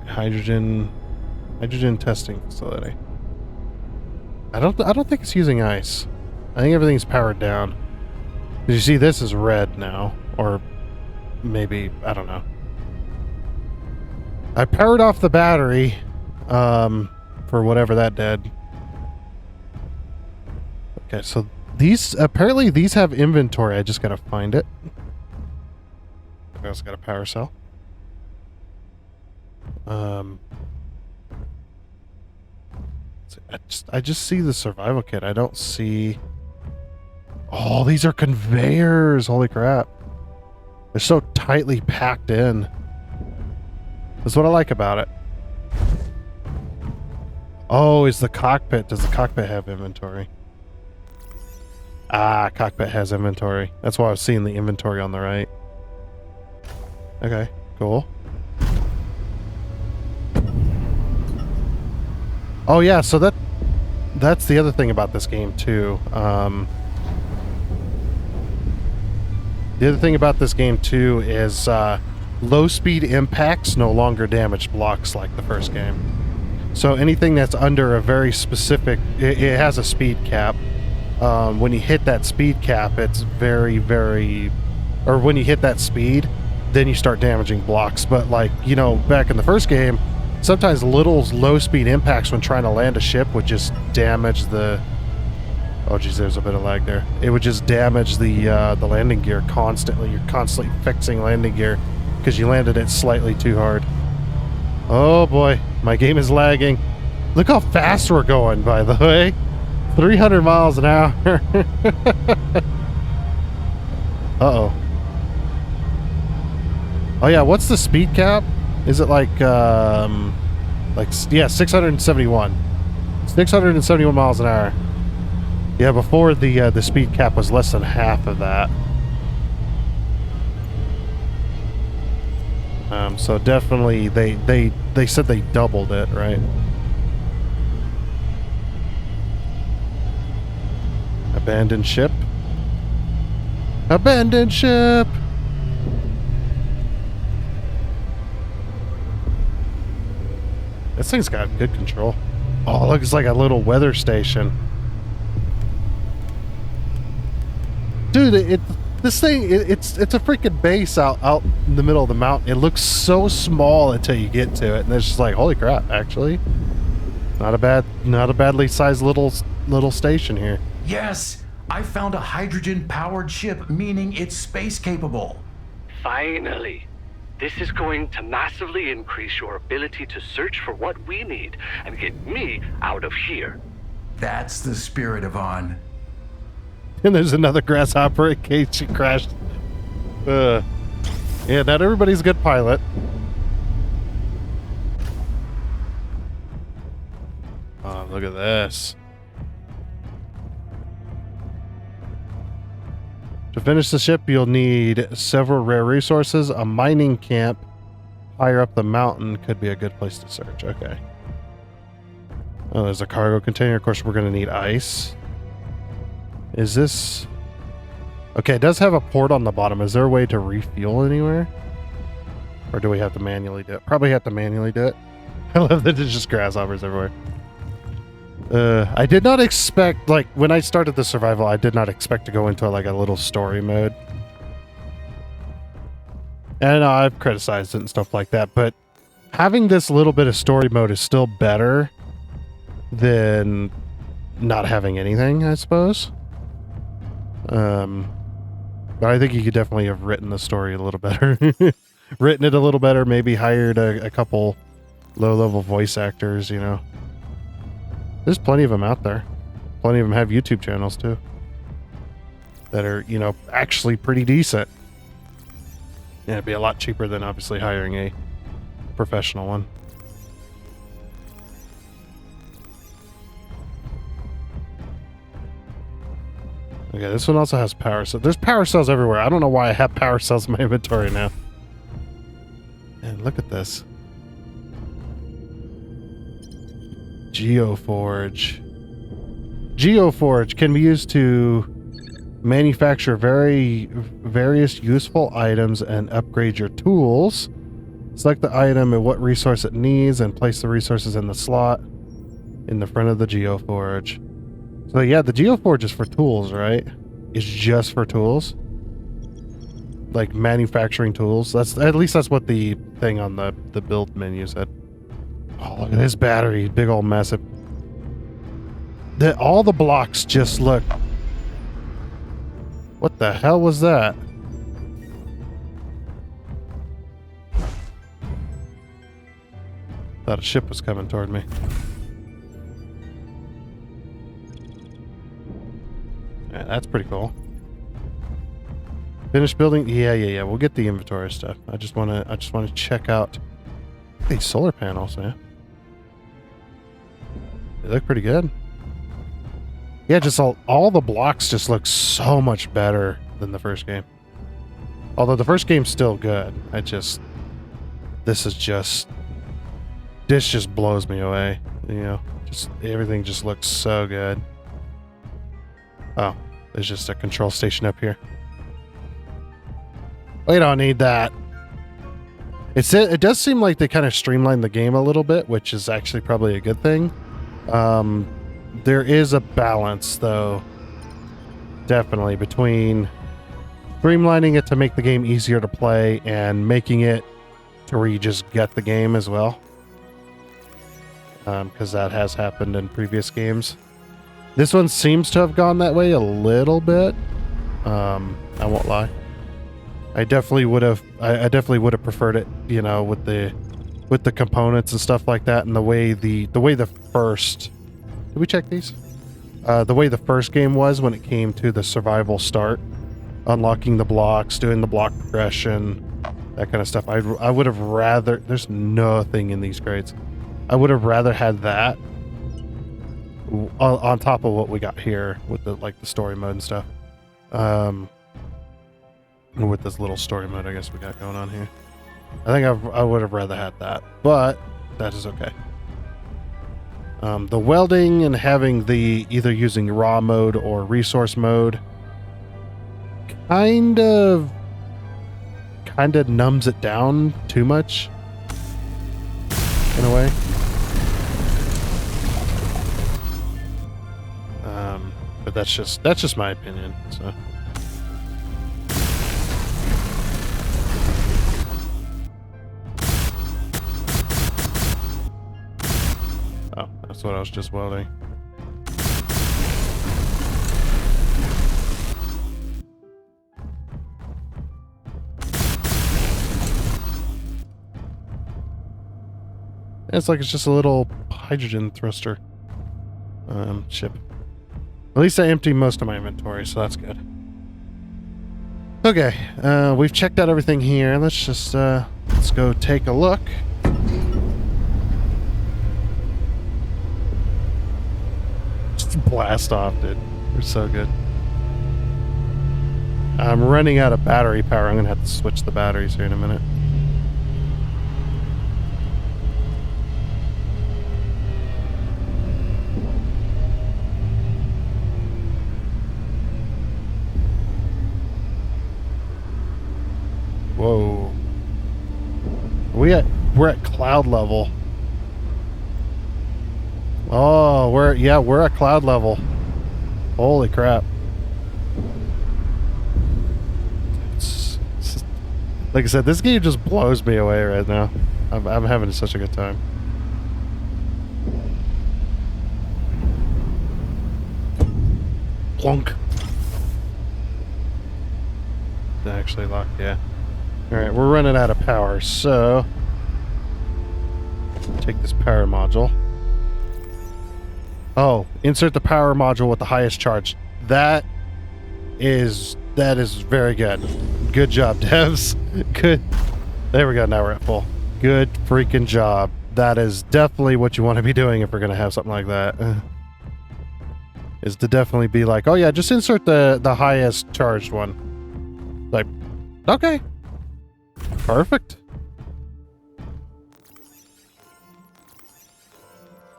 Speaker 1: Hydrogen testing facility. I don't think it's using ice. I think everything's powered down. Did you see this is red now? Or maybe, I don't know. I powered off the battery for whatever that did. Okay, so apparently these have inventory. I just gotta find it. I also got a power cell. I just see the survival kit. I don't see. Oh, these are conveyors. Holy crap. They're so tightly packed in. That's what I like about it. Oh, is the cockpit. Does the cockpit have inventory? Ah, cockpit has inventory. That's why I was seeing the inventory on the right. Okay, cool. Oh yeah, so that's the other thing about this game too. The other thing about this game too is low speed impacts no longer damage blocks like the first game. So anything that's under a very specific, it has a speed cap. When you hit that speed cap, it's very, very, or when you hit that speed, then you start damaging blocks. But like, you know, back in the first game, sometimes little low speed impacts when trying to land a ship would just damage the, oh geez, there's a bit of lag there. It would just damage the landing gear constantly. You're constantly fixing landing gear because you landed it slightly too hard. Oh boy, my game is lagging. Look how fast we're going, by the way. 300 miles an hour. Uh-oh. Oh yeah, what's the speed cap? Is it like yeah, 671. 671 miles an hour. Yeah, before the speed cap was less than half of that. So definitely they said they doubled it, right? Abandoned ship. Abandoned ship. This thing's got good control. Oh, look, it's like a little weather station. Dude, this thing, it's a freaking base out in the middle of the mountain. It looks so small until you get to it, and it's just like, holy crap, actually. Not a badly sized little station here.
Speaker 4: Yes, I found a hydrogen-powered ship, meaning it's space-capable.
Speaker 5: Finally. This is going to massively increase your ability to search for what we need and get me out of here.
Speaker 4: That's the spirit, Yvonne.
Speaker 1: And there's another grasshopper in case she crashed. Yeah, not everybody's a good pilot. Oh, look at this. To finish the ship, you'll need several rare resources. A mining camp higher up the mountain could be a good place to search. Okay. Oh, there's a cargo container. Of course, we're going to need ice. Is this... Okay, it does have a port on the bottom. Is there a way to refuel anywhere? Or do we have to manually do it? Probably have to manually do it. I love that there's just grasshoppers everywhere. I did not expect, like, when I started the survival, I did not expect to go into, like, a little story mode. And I've criticized it and stuff like that, but having this little bit of story mode is still better than not having anything, I suppose. But I think you could definitely have written the story a little better. Written it a little better, maybe hired a couple low-level voice actors, you know. There's plenty of them out there. Plenty of them have YouTube channels too that are, you know, actually pretty decent. Yeah, it'd be a lot cheaper than obviously hiring a professional one. Okay, this one also has power cells. There's power cells everywhere. I don't know why I have power cells in my inventory now. And look at this. Geoforge. Geoforge can be used to manufacture various useful items and upgrade your tools. Select the item and what resource it needs and place the resources in the slot in the front of the Geoforge. So yeah, the Geoforge is for tools, right? It's just for tools? Like manufacturing tools? That's at least that's what the thing on the build menu said. Oh, look at this battery. Big old massive. All the blocks just look... What the hell was that? Thought a ship was coming toward me. Yeah, that's pretty cool. Finished building? Yeah. We'll get the inventory stuff. I just wanna check out these solar panels, man. They look pretty good. Yeah, just all the blocks just look so much better than the first game. Although the first game's still good. This just blows me away. You know, just everything just looks so good. Oh, there's just a control station up here. We don't need that. It does seem like they kind of streamlined the game a little bit, which is actually probably a good thing. There is a balance, though, definitely, between streamlining it to make the game easier to play and making it to where you just get the game as well. Because that has happened in previous games. This one seems to have gone that way a little bit. I won't lie. I definitely would have preferred it, you know, with the components and stuff like that, and the way the first... Did we check these? The way the first game was when it came to the survival start, unlocking the blocks, doing the block progression, that kind of stuff. I would have rather... There's nothing in these crates. I would have rather had that on top of what we got here with the story mode and stuff. With this little story mode I guess we got going on here. I think I would have rather had that, but that is okay. The welding and having either using raw mode or resource mode kind of numbs it down too much in a way. But that's just my opinion. So. Oh, that's what I was just welding. It's like it's just a little hydrogen thruster ship. At least I emptied most of my inventory, so that's good. Okay, we've checked out everything here. Let's just let's go take a look. Just blast off, dude. They're so good. I'm running out of battery power. I'm gonna have to switch the batteries here in a minute. Whoa. We're at cloud level. Oh, we're at cloud level. Holy crap. Like I said, this game just blows me away right now. I'm having such a good time. Plunk. Actually locked, yeah. Alright, we're running out of power, so... Take this power module. Oh, insert the power module with the highest charge. That is very good. Good job, devs. Good. There we go. Now we're at full. Good freaking job. That is definitely what you want to be doing if we're going to have something like that. Is to definitely be like, oh yeah, just insert the highest charged one. Like, okay. Perfect.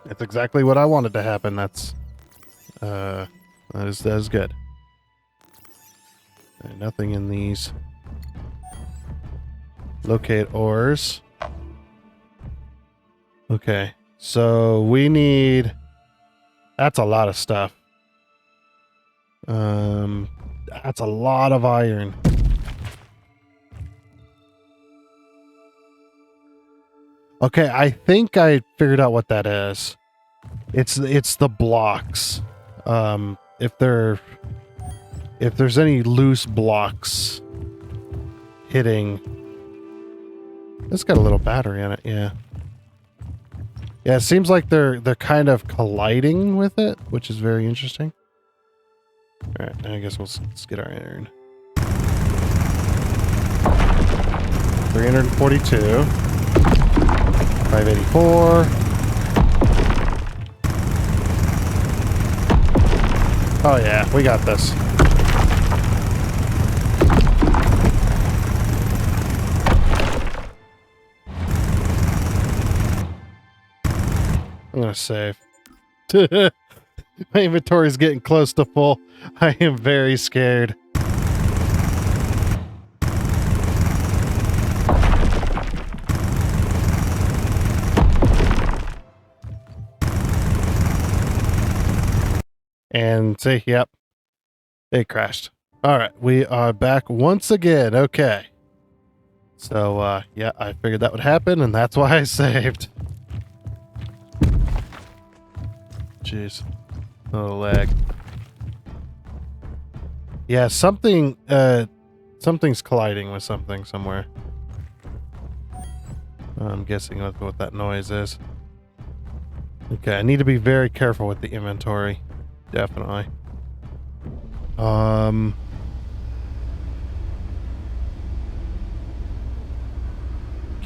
Speaker 1: That's exactly what I wanted to happen. That is good. Nothing in these. Locate ores. Okay, so we need... That's a lot of stuff. That's a lot of iron. Okay, I think I figured out what that is. It's the blocks. If there's any loose blocks hitting... It's got a little battery in it, yeah. Yeah, it seems like they're kind of colliding with it, which is very interesting. All right, I guess let's get our iron. 342. 584. Oh yeah, we got this. I'm gonna save. My inventory is getting close to full. I am very scared. And see, yep, it crashed. All right, we are back once again. Okay. So, yeah, I figured that would happen, and that's why I saved. Jeez. Oh, lag. Yeah, something's colliding with something somewhere. I'm guessing that's what that noise is. Okay, I need to be very careful with the inventory. Definitely. Can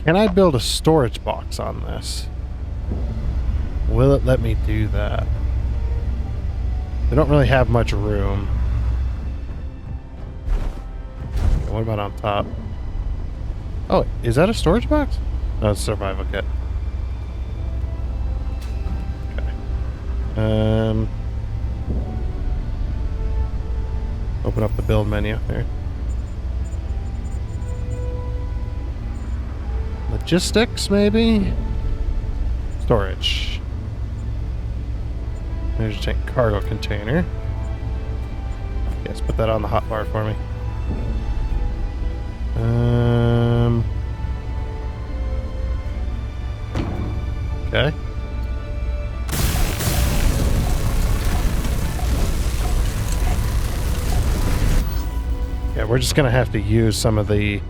Speaker 1: I build a storage box on this? Will it let me do that? They don't really have much room. Okay, what about on top? Oh, is that a storage box? No, it's a survival kit. Okay. Open up the build menu there. Logistics, maybe? Storage. There's a tank cargo container. Yes, put that on the hotbar for me. Okay. Yeah, we're just gonna have to use some of the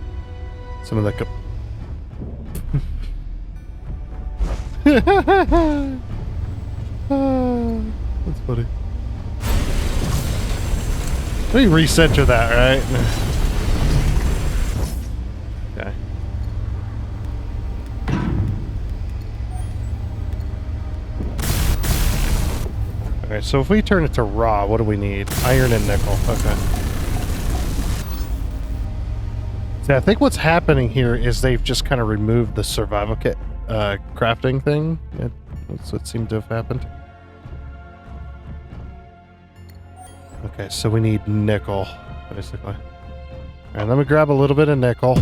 Speaker 1: that's funny. Let me recenter that, right? Okay. Alright, so if we turn it to raw, what do we need? Iron and nickel. Okay. See, I think what's happening here is they've just kind of removed the survival kit crafting thing. That's what seemed to have happened. Okay, so we need nickel, basically. Alright, let me grab a little bit of nickel.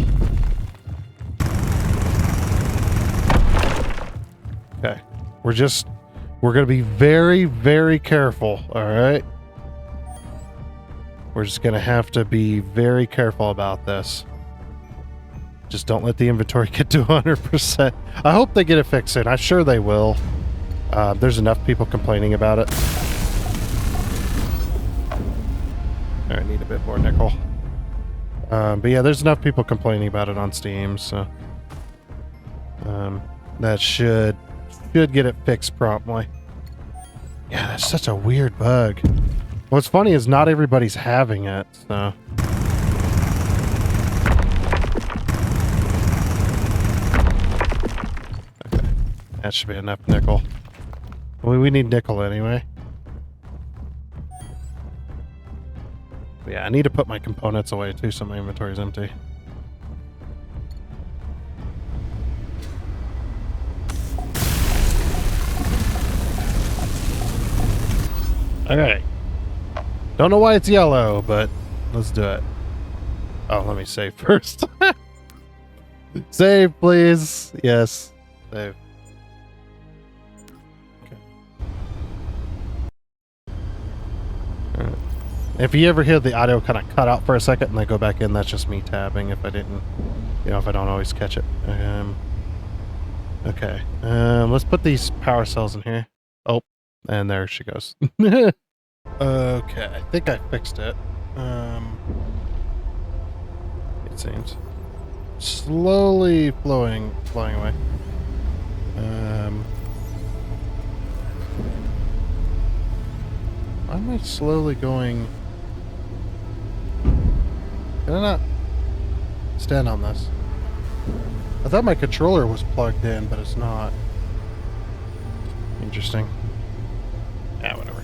Speaker 1: Okay. We're gonna be very, very careful, alright? We're just gonna have to be very careful about this. Just don't let the inventory get to 100%. I hope they get it fixed soon. I'm sure they will. There's enough people complaining about it. I need a bit more nickel. But yeah, there's enough people complaining about it on Steam, so... That should get it fixed promptly. Yeah, that's such a weird bug. What's funny is not everybody's having it, so. Okay. That should be enough nickel. We need nickel anyway. But yeah, I need to put my components away too, so my inventory's empty. Okay. Don't know why it's yellow, but let's do it. Oh, let me save first. Save, please. Yes. Save. Okay. Alright. If you ever hear the audio kind of cut out for a second and I go back in, that's just me tabbing if I didn't, if I don't always catch it. Okay. Let's put these power cells in here. Oh, and there she goes. Okay, I think I fixed it. It seems. Slowly flying away. Why am I slowly going? Can I not stand on this? I thought my controller was plugged in, but it's not. Interesting. Yeah, whatever.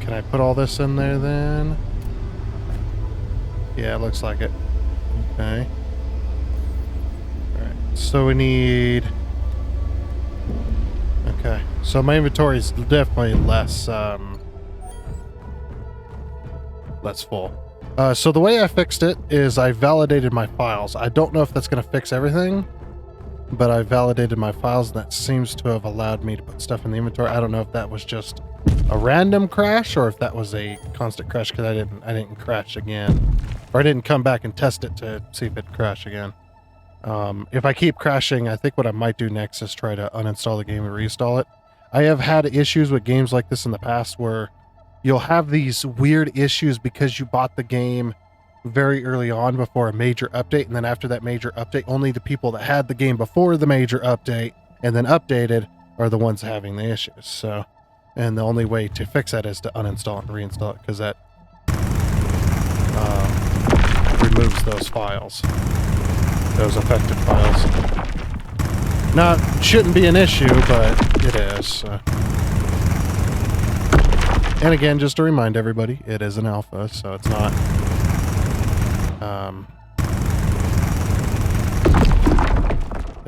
Speaker 1: Can I put all this in there then? Yeah, it looks like it. Okay. Alright, so we need... Okay, so my inventory is definitely less full. So the way I fixed it is I validated my files. I don't know if that's going to fix everything, but I validated my files, and that seems to have allowed me to put stuff in the inventory. I don't know if that was just a random crash or if that was a constant crash, because I didn't crash again, or I didn't come back and test it to see if it'd crash again. If I keep crashing, I think what I might do next is try to uninstall the game and reinstall it. I have had issues with games like this in the past where you'll have these weird issues because you bought the game very early on before a major update, and then after that major update, only the people that had the game before the major update and then updated are the ones having the issues. So, and the only way to fix that is to uninstall it and reinstall it, because that removes those files, those affected files. Now, it shouldn't be an issue, but it is. And again, just to remind everybody, it is an alpha, so it's not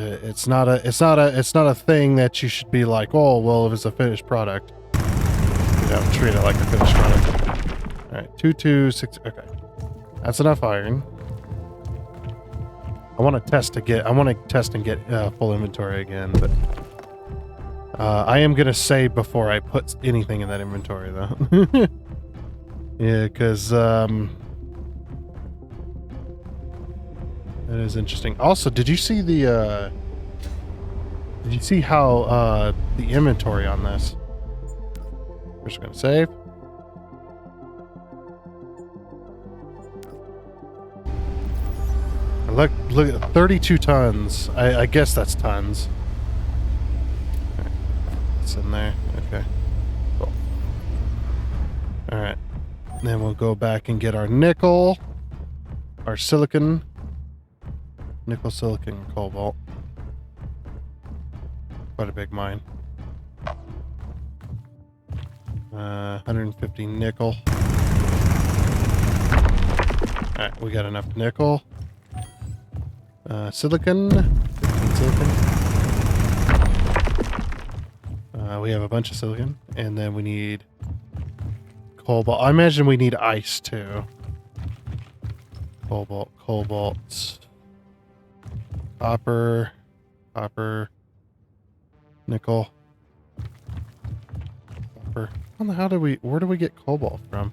Speaker 1: it's not a thing that you should be like, oh well, if it's a finished product, treat it like a finished product. All right, 226. Okay, that's enough iron. I want to test and get full inventory again, but I am gonna save before I put anything in that inventory, though. Yeah, because that is interesting. Also, did you see the did you see how the inventory on this? We're just gonna save. Look at 32 tons. I guess that's tons. Okay. It's in there. Okay. Cool. Alright. Then we'll go back and get our nickel. Our silicon. Nickel, silicon, cobalt. Quite a big mine. 150 nickel. Alright, we got enough nickel. Silicon. 15 silicon. We have a bunch of silicon. And then we need cobalt. I imagine we need ice too. Cobalt. Copper. Nickel. Copper. Where do we get cobalt from?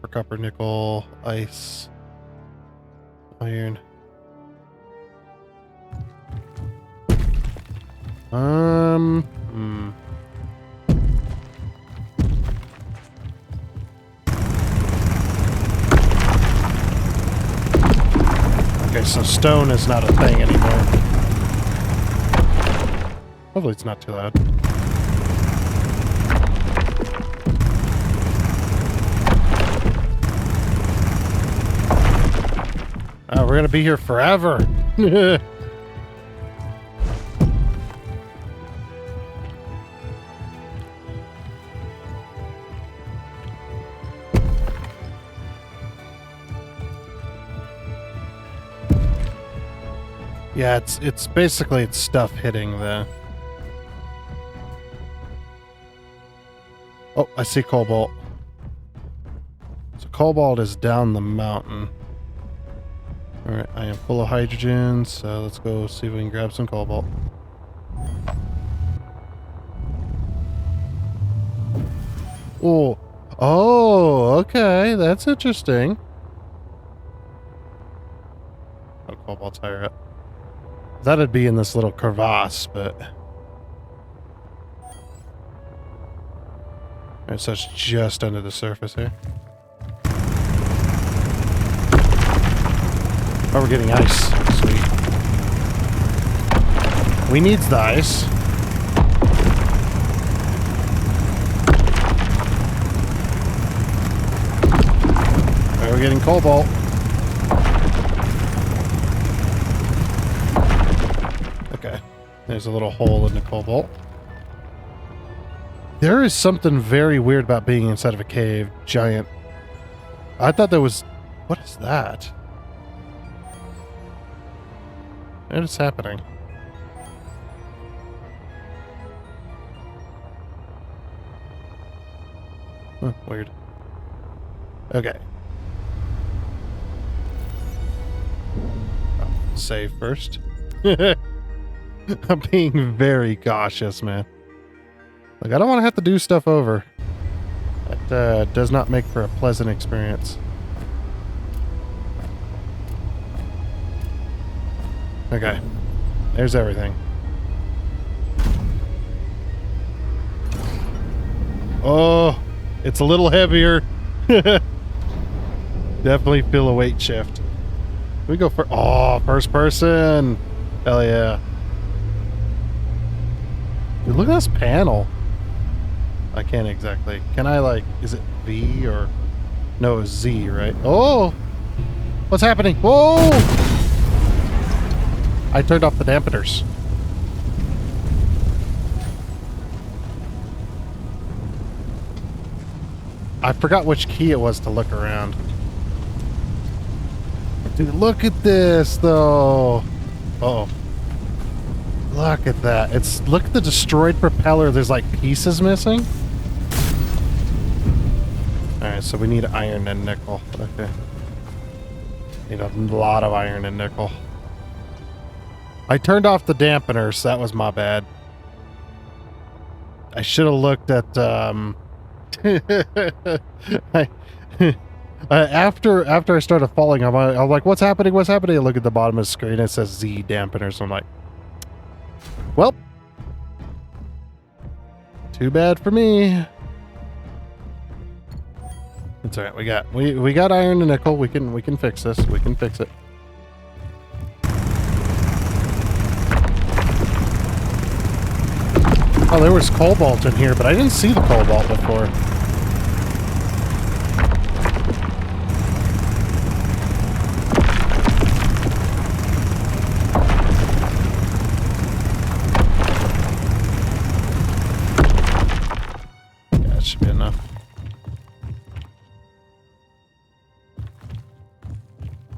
Speaker 1: Copper, nickel, ice, iron. Okay, so stone is not a thing anymore. Hopefully it's not too loud. Oh, we're gonna be here forever. Yeah, it's basically it's stuff hitting the... Oh, I see cobalt. So cobalt is down the mountain. Alright, I am full of hydrogen, so let's go see if we can grab some cobalt. Oh, oh, okay, that's interesting. Oh, cobalt's higher up. That'd be in this little crevasse, but... Alright, so it's just under the surface here. Oh, we're getting ice. Sweet. We needs the ice. Alright, we're getting cobalt. Okay. There's a little hole in the cobalt. There is something very weird about being inside of a cave. Giant. I thought there was... What is that? What is happening? Huh, weird. Okay. Oh, save first. I'm being very cautious, man. Like, I don't want to have to do stuff over. That does not make for a pleasant experience. Okay. There's everything. Oh, it's a little heavier. Definitely feel a weight shift. We go for... Oh, first person. Hell yeah. Dude, look at this panel. I can't exactly. Can I, like... Is it V or... No, it's Z, right? Oh! What's happening? Whoa! I turned off the dampeners. I forgot which key it was to look around. Dude, look at this, though. Uh-oh. Look at that. Look at the destroyed propeller. There's like pieces missing. Alright, so we need iron and nickel. Okay. Need a lot of iron and nickel. I turned off the dampeners. That was my bad. I should have looked at, after I started falling, I'm like, what's happening? What's happening? I look at the bottom of the screen. It says Z dampeners. I'm like, well, too bad for me. It's all right. We got iron and nickel. We can fix this. We can fix it. Oh, there was cobalt in here, but I didn't see the cobalt before. Yeah, that should be enough.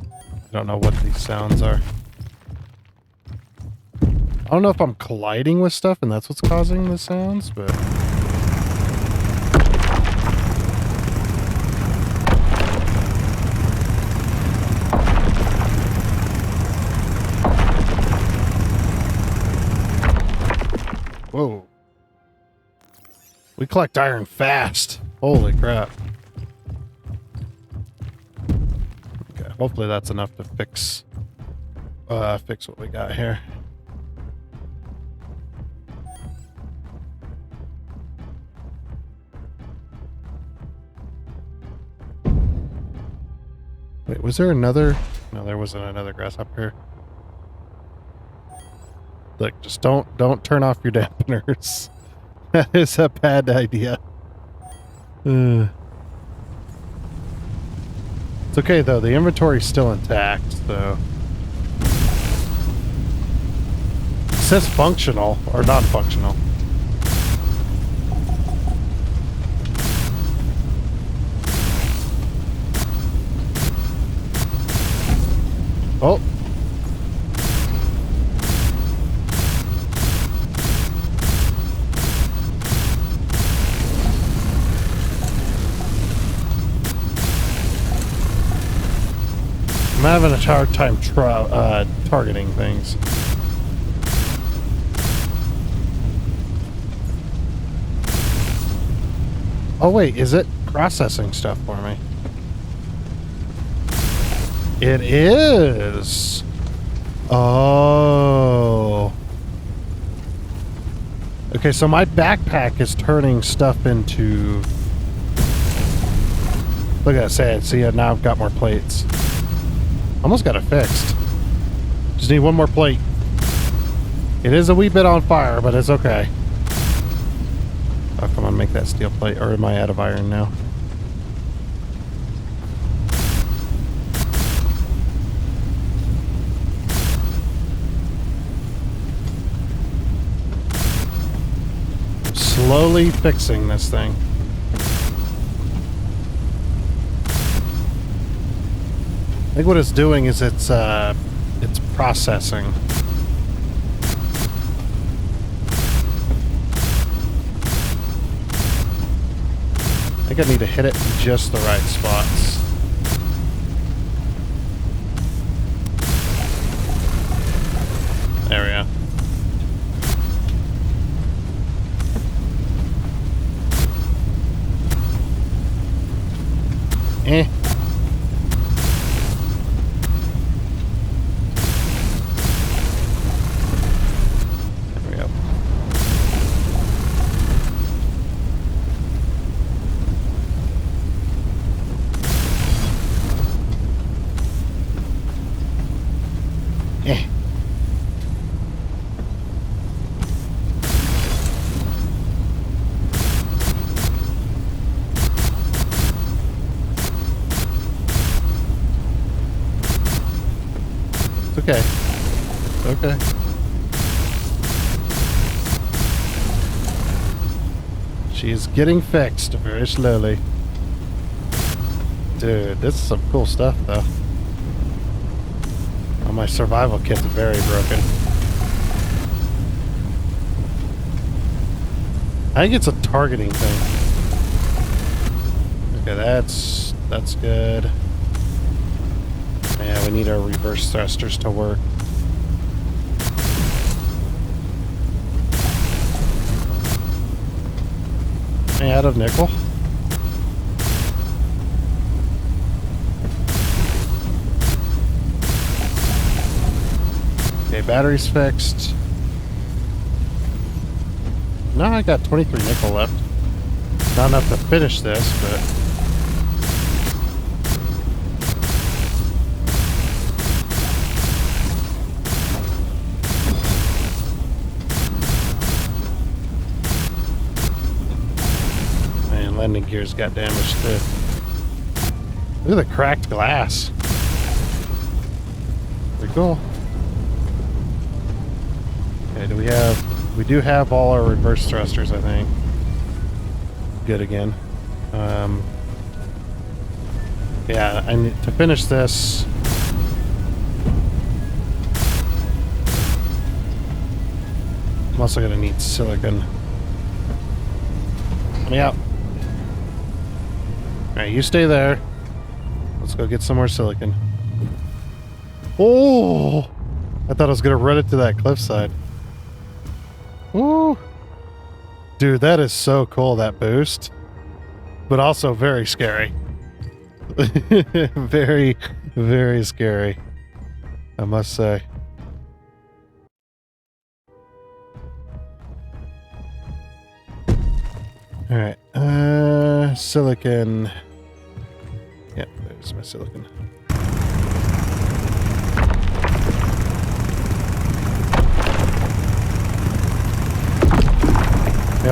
Speaker 1: I don't know what these sounds are. I don't know if I'm colliding with stuff and that's what's causing the sounds, but... Whoa. We collect iron fast. Holy crap. Okay, hopefully that's enough to fix what we got here. Wait, was there another? No, there wasn't another grasshopper here. Look, just don't turn off your dampeners. That is a bad idea. It's okay though, the inventory's still intact, so. It says functional or non-functional. Oh. I'm having a hard time targeting things. Oh wait, is it processing stuff for me? It is. Oh. Okay, so my backpack is turning stuff into... Look at that, see, now I've got more plates. Almost got it fixed. Just need one more plate. It is a wee bit on fire, but it's okay. Oh, come on, make that steel plate. Or am I out of iron now? Slowly fixing this thing. I think what it's doing is it's processing. I think I need to hit it in just the right spots. There we go. Eh. There we go. Eh. It's okay. It's okay. She is getting fixed very slowly. Dude, this is some cool stuff, though. Oh, my survival kit's very broken. I think it's a targeting thing. Okay, that's good. Yeah, we need our reverse thrusters to work. Out of nickel. Okay, battery's fixed. No, I got 23 nickel left. Not enough to finish this, but... landing gears got damaged too. Look at the cracked glass. Pretty cool. Okay, we do have all our reverse thrusters, I think. Good again. Yeah, I need to finish this. I'm also gonna need silicon. Let me out. Alright, you stay there. Let's go get some more silicon. Oh! I thought I was going to run it to that cliffside. Ooh! Dude, that is so cool, that boost. But also very scary. Very, very scary. I must say. Alright, silicon. Yep, there's my silicon.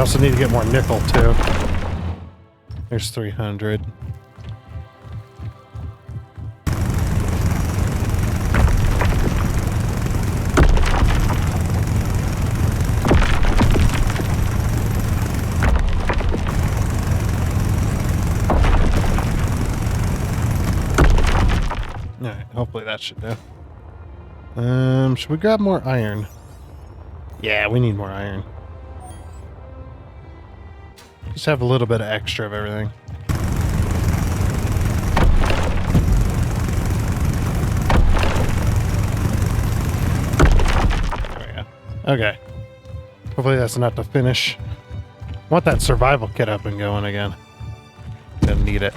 Speaker 1: also need to get more nickel, too. There's 300. Alright, hopefully that should do. Should we grab more iron? Yeah, we need more iron. Just have a little bit of extra of everything. There we go. Okay. Hopefully that's enough to finish. I want that survival kit up and going again. Gonna need it.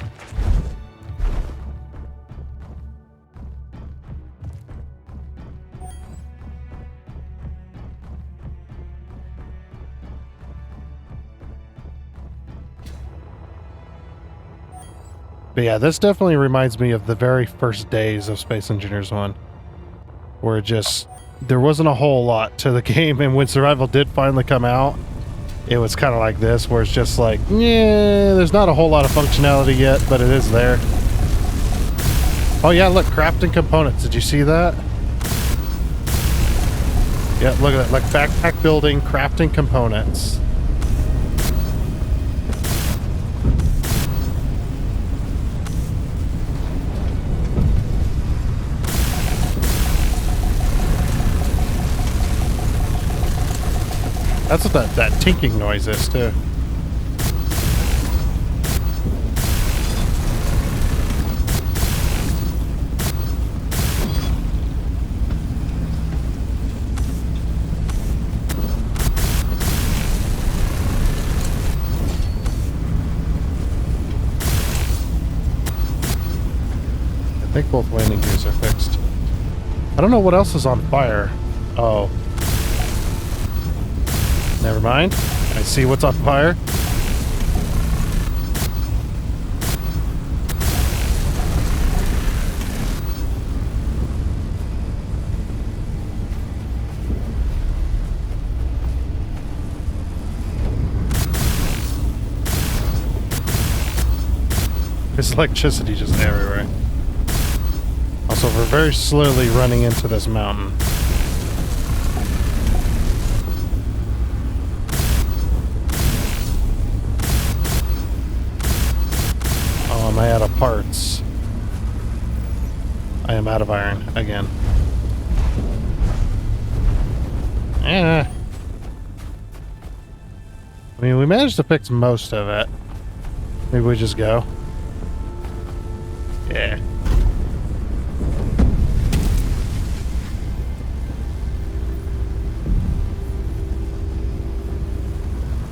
Speaker 1: But yeah, this definitely reminds me of the very first days of Space Engineers 1. Where there wasn't a whole lot to the game, and when survival did finally come out, it was kind of like this, where it's just like, yeah, there's not a whole lot of functionality yet, but it is there. Oh yeah, look, crafting components. Did you see that? Yeah, look at that, like backpack building, crafting components. That's what that tinking noise is, too. I think both landing gears are fixed. I don't know what else is on fire. Oh. Never mind. I see what's on fire. There's electricity just everywhere. Also, we're very slowly running into this mountain. Am I out of parts? I am out of iron again. I mean, we managed to fix most of it. Maybe we just go. Yeah.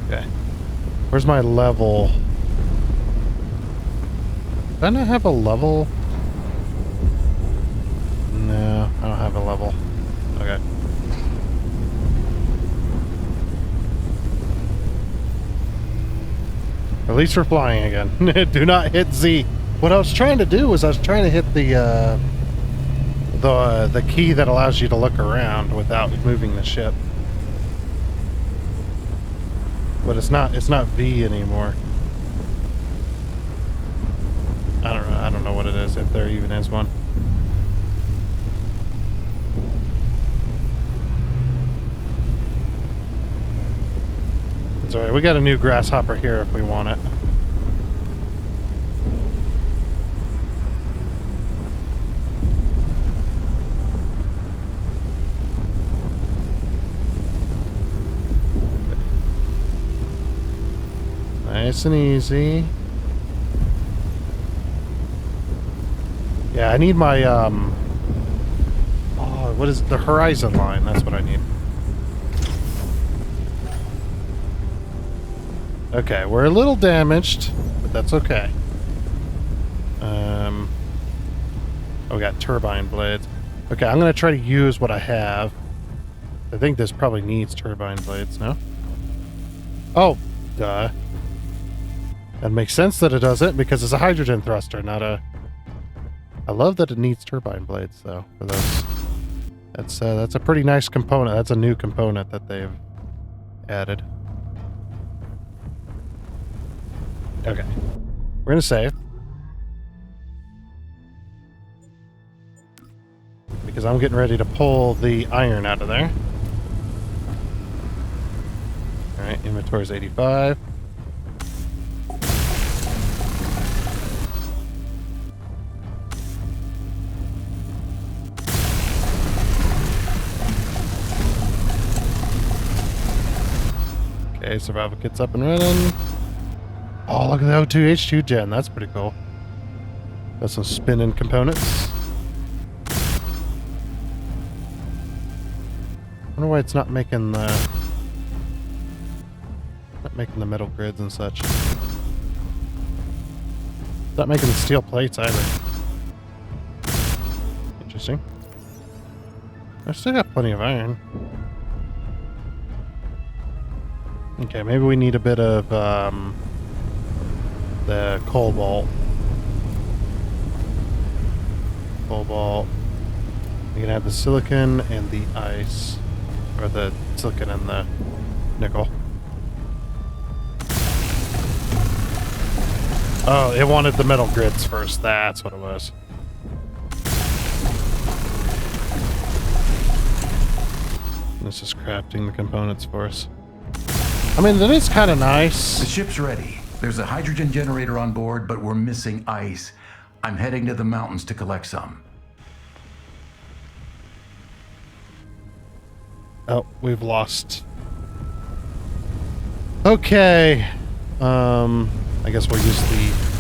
Speaker 1: Okay. Where's my level? Do I not have a level? No, I don't have a level. Okay. At least we're flying again. Do not hit Z. What I was trying to do was I was trying to hit the key that allows you to look around without moving the ship. But it's not V anymore. I don't know what it is, if there even is one. It's alright, we got a new grasshopper here if we want it. Nice and easy. Yeah, I need my, what is it? The horizon line. That's what I need. Okay, we're a little damaged, but that's okay. Oh, we got turbine blades. Okay, I'm going to try to use what I have. I think this probably needs turbine blades, no? Oh, duh. That makes sense that it doesn't, because it's a hydrogen thruster, not a... I love that it needs turbine blades, though, for those. That's a pretty nice component. That's a new component that they've added. Okay. We're gonna save. Because I'm getting ready to pull the iron out of there. Alright, inventory's 85. Okay, survival kit's up and running. Oh, look at the O2H2 gen. That's pretty cool. Got some spinning components. I wonder why it's not making the metal grids and such. It's not making the steel plates either. Interesting. I still got plenty of iron. Okay, maybe we need a bit of the cobalt. Cobalt. We can have the silicon and the ice. Or the silicon and the nickel. Oh, it wanted the metal grids first. That's what it was. This is crafting the components for us. I mean, that is kind of nice.
Speaker 4: The ship's ready. There's a hydrogen generator on board, but we're missing ice. I'm heading to the mountains to collect some.
Speaker 1: Oh, we've lost. Okay. I guess we'll use the...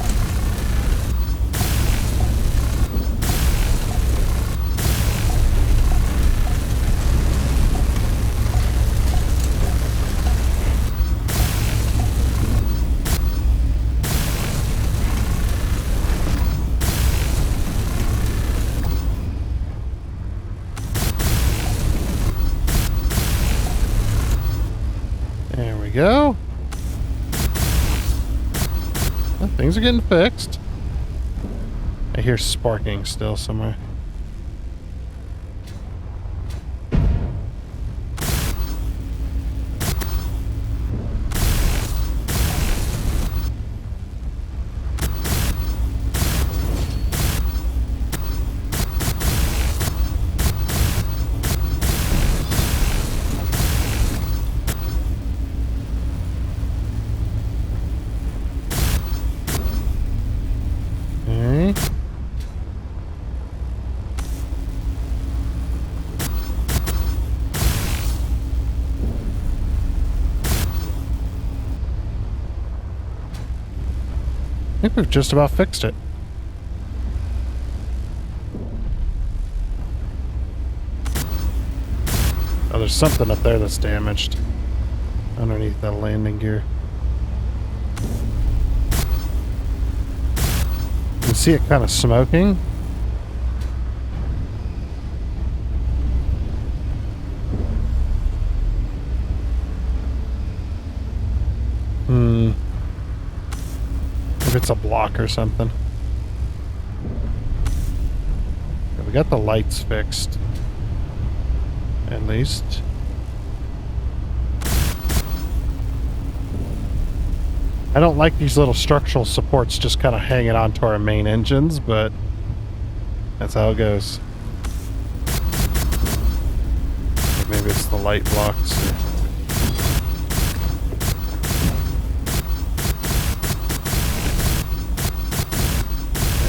Speaker 1: There we go. Well, things are getting fixed. I hear sparking still somewhere. I think we've just about fixed it. Oh, there's something up there that's damaged. Underneath that landing gear. You can see it kind of smoking. If it's a block or something. Yeah, we got the lights fixed. At least. I don't like these little structural supports just kind of hanging onto our main engines, but that's how it goes. Or maybe it's the light blocks.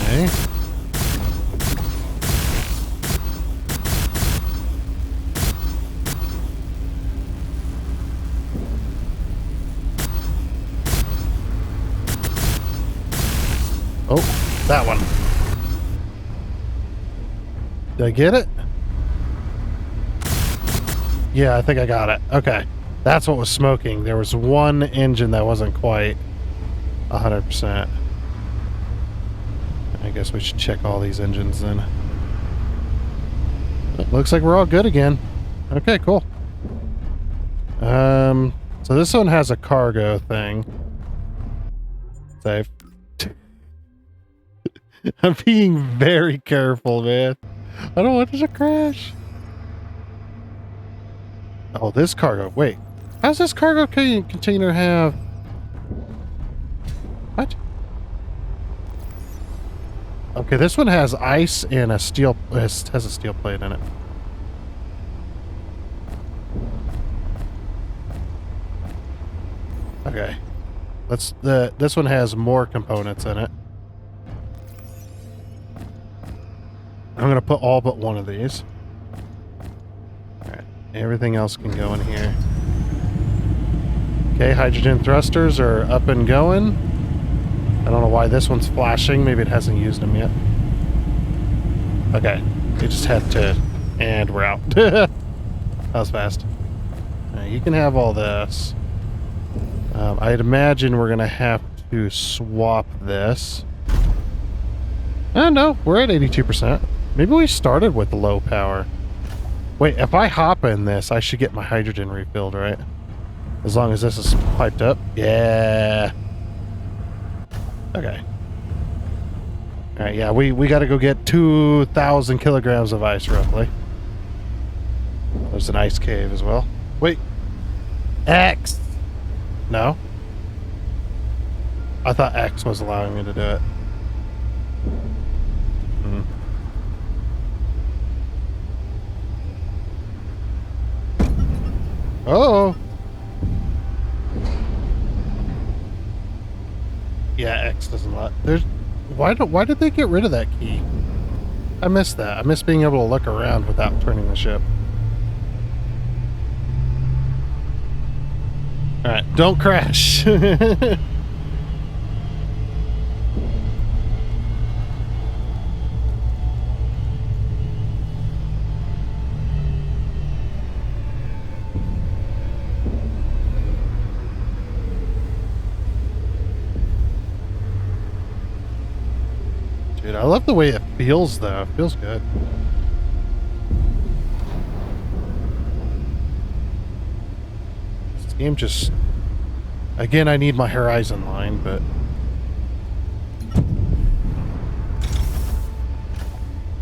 Speaker 1: Okay. Oh, that one. Did I get it? Yeah, I think I got it. Okay. That's what was smoking. There was one engine that wasn't quite 100%. I guess we should check all these engines then. Looks like we're all good again. Okay, cool. So this one has a cargo thing. Save. I'm being very careful, man. I don't want it to crash. Oh, this cargo. Wait. How's this cargo container have... What? Okay, this one has ice and a steel, has a steel plate in it. Okay. This one has more components in it. I'm gonna put all but one of these. Alright, everything else can go in here. Okay, hydrogen thrusters are up and going. I don't know why this one's flashing. Maybe it hasn't used them yet. Okay, we just had to... And we're out. That was fast. You can have all this. I'd imagine we're going to have to swap this. Oh, no, we're at 82%. Maybe we started with low power. Wait, if I hop in this, I should get my hydrogen refilled, right? As long as this is piped up. Yeah. Okay. Alright, yeah, we got to go get 2,000 kilograms of ice, roughly. There's an ice cave as well. Wait. X! No? I thought X was allowing me to do it. Oh! Yeah, X doesn't let. There's why did they get rid of that key? I missed that. I miss being able to look around without turning the ship. Alright, don't crash. Dude, I love the way it feels, though. It feels good. This game just... Again, I need my horizon line, but...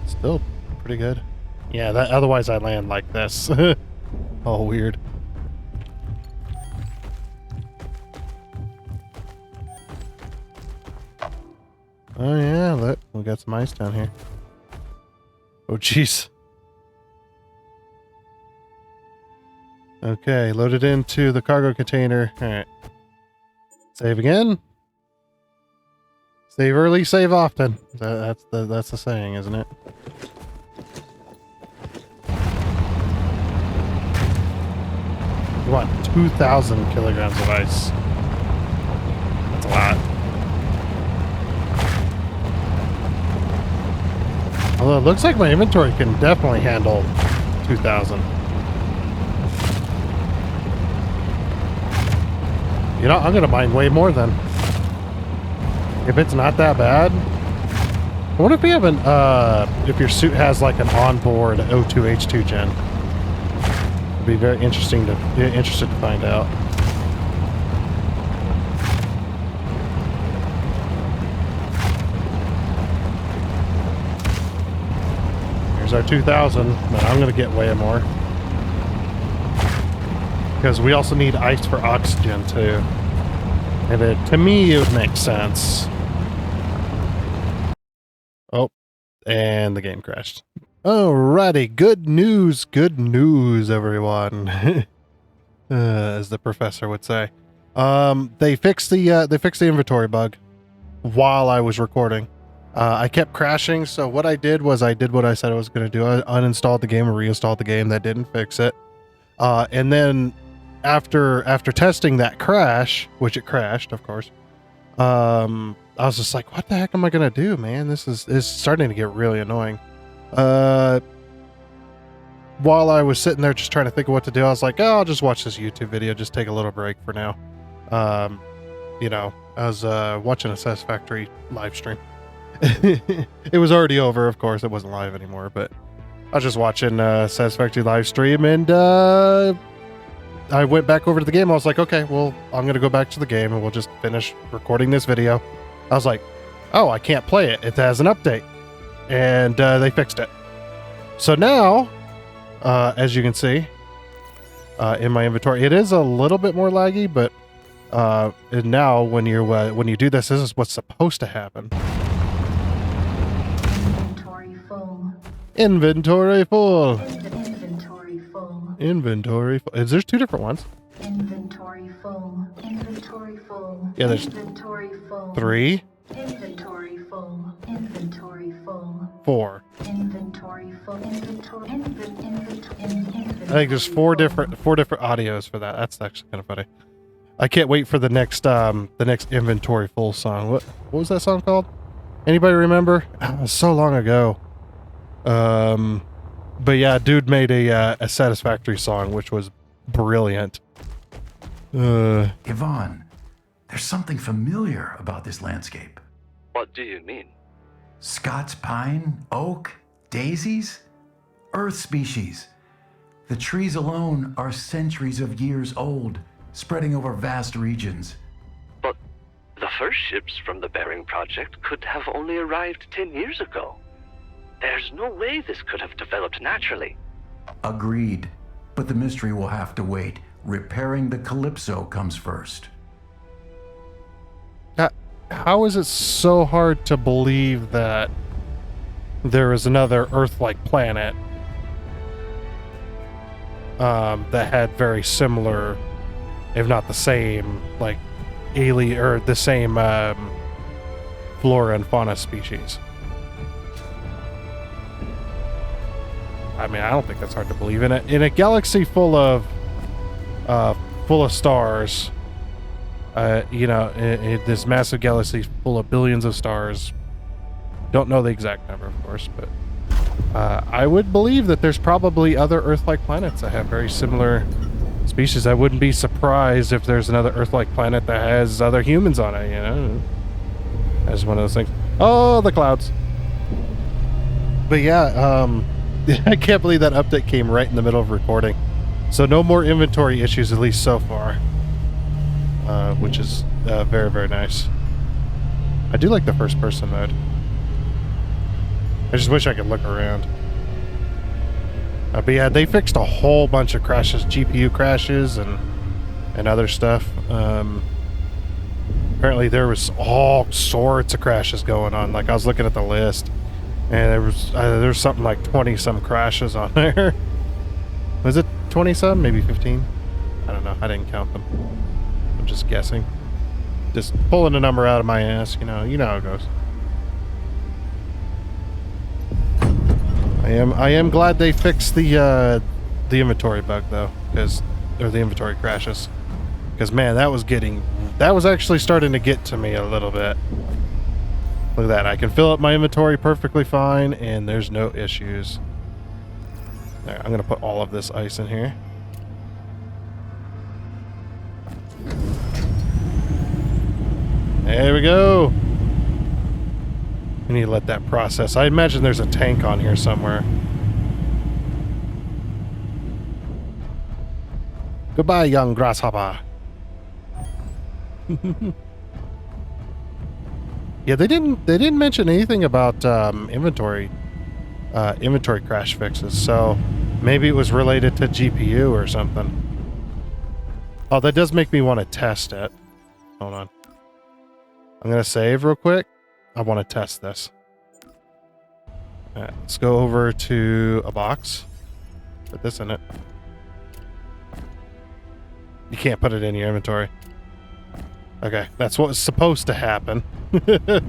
Speaker 1: Still pretty good. Yeah, that, otherwise I land like this. All weird. Oh yeah, look, we got some ice down here. Oh jeez. Okay, loaded into the cargo container. Alright. Save again. Save early, save often. That's the saying, isn't it? You want 2,000 kilograms of ice. That's a lot. Although it looks like my inventory can definitely handle 2,000. You know, I'm gonna mine way more then. If it's not that bad. I wonder if you have an, if your suit has like an onboard O2H2 gen. It'd be very interesting to, interested to find out. Here's our 2,000, but I'm gonna get way more. Because we also need ice for oxygen too. And it, to me, it would make sense. Oh, and the game crashed. Alrighty, good news, everyone. As the professor would say. They fixed the inventory bug while I was recording. I kept crashing, so what I did was I did what I said I was going to do. I uninstalled the game and reinstalled the game. That didn't fix it. And then after testing that crash, which it crashed, of course, I was just like, what the heck am I going to do, man? This is starting to get really annoying. While I was sitting there just trying to think of what to do, I was like, oh, I'll just watch this YouTube video, just take a little break for now. You know, I was watching a Satisfactory live stream. It was already over, of course. It wasn't live anymore, but I was just watching Satisfactory live stream, and I went back over to the game. I was like, okay, well, I'm going to go back to the game, and we'll just finish recording this video. I was like, oh, I can't play it. It has an update. And they fixed it. So now, as you can see, in my inventory, it is a little bit more laggy, but And now when you do this is what's supposed to happen.
Speaker 6: Inventory full.
Speaker 1: Inventory full.
Speaker 6: Inventory full.
Speaker 1: Inventory full. There's two different ones.
Speaker 6: Inventory full. Inventory full.
Speaker 1: Yeah, there's
Speaker 6: inventory full.
Speaker 1: 3.
Speaker 6: Inventory full. Inventory full.
Speaker 1: 4.
Speaker 6: Inventory full. Inventory.
Speaker 1: I think there's four different audios for that. That's actually kind of funny. I can't wait for the next inventory full song. What was that song called? Anybody remember? It was so long ago. But yeah, dude made a Satisfactory song, which was brilliant.
Speaker 4: Yvonne, there's something familiar about this landscape.
Speaker 5: What do you mean?
Speaker 4: Scots pine, oak, daisies, earth species. The trees alone are centuries of years old, spreading over vast regions.
Speaker 5: But the first ships from the Bering Project could have only arrived 10 years ago. There's no way this could have developed naturally.
Speaker 4: Agreed, but the mystery will have to wait. Repairing the Calypso comes first.
Speaker 1: How is it so hard to believe that there is another Earth-like planet that had very similar, if not the same, like alien or the same flora and fauna species? I mean, I don't think that's hard to believe. In a galaxy full of stars, this massive galaxy full of billions of stars. Don't know the exact number, of course, but I would believe that there's probably other Earth-like planets that have very similar species. I wouldn't be surprised if there's another Earth-like planet that has other humans on it, as one of those things. Oh, the clouds. But yeah, I can't believe that update came right in the middle of recording. So no more inventory issues, at least so far. Which is very, very nice. I do like the first person mode. I just wish I could look around. But yeah, they fixed a whole bunch of crashes, GPU crashes and other stuff. Apparently there was all sorts of crashes going on. Like I was looking at the list, and there was something like 20-some crashes on there. Was it 20-some? Maybe 15? I don't know. I didn't count them. I'm just guessing. Just pulling a number out of my ass, you know how it goes. I am glad they fixed the inventory bug though, or the inventory crashes. Because man, that was actually starting to get to me a little bit. Look at that. I can fill up my inventory perfectly fine and there's no issues. There, I'm gonna put all of this ice in here. There we go. We need to let that process. I imagine there's a tank on here somewhere. Goodbye, young grasshopper. Yeah, they didn't mention anything about inventory crash fixes, so maybe it was related to GPU or something. Oh, that does make me want to test it. Hold on. I'm going to save real quick. I want to test this. Alright, let's go over to a box. Put this in it. You can't put it in your inventory. Okay, that's what was supposed to happen. I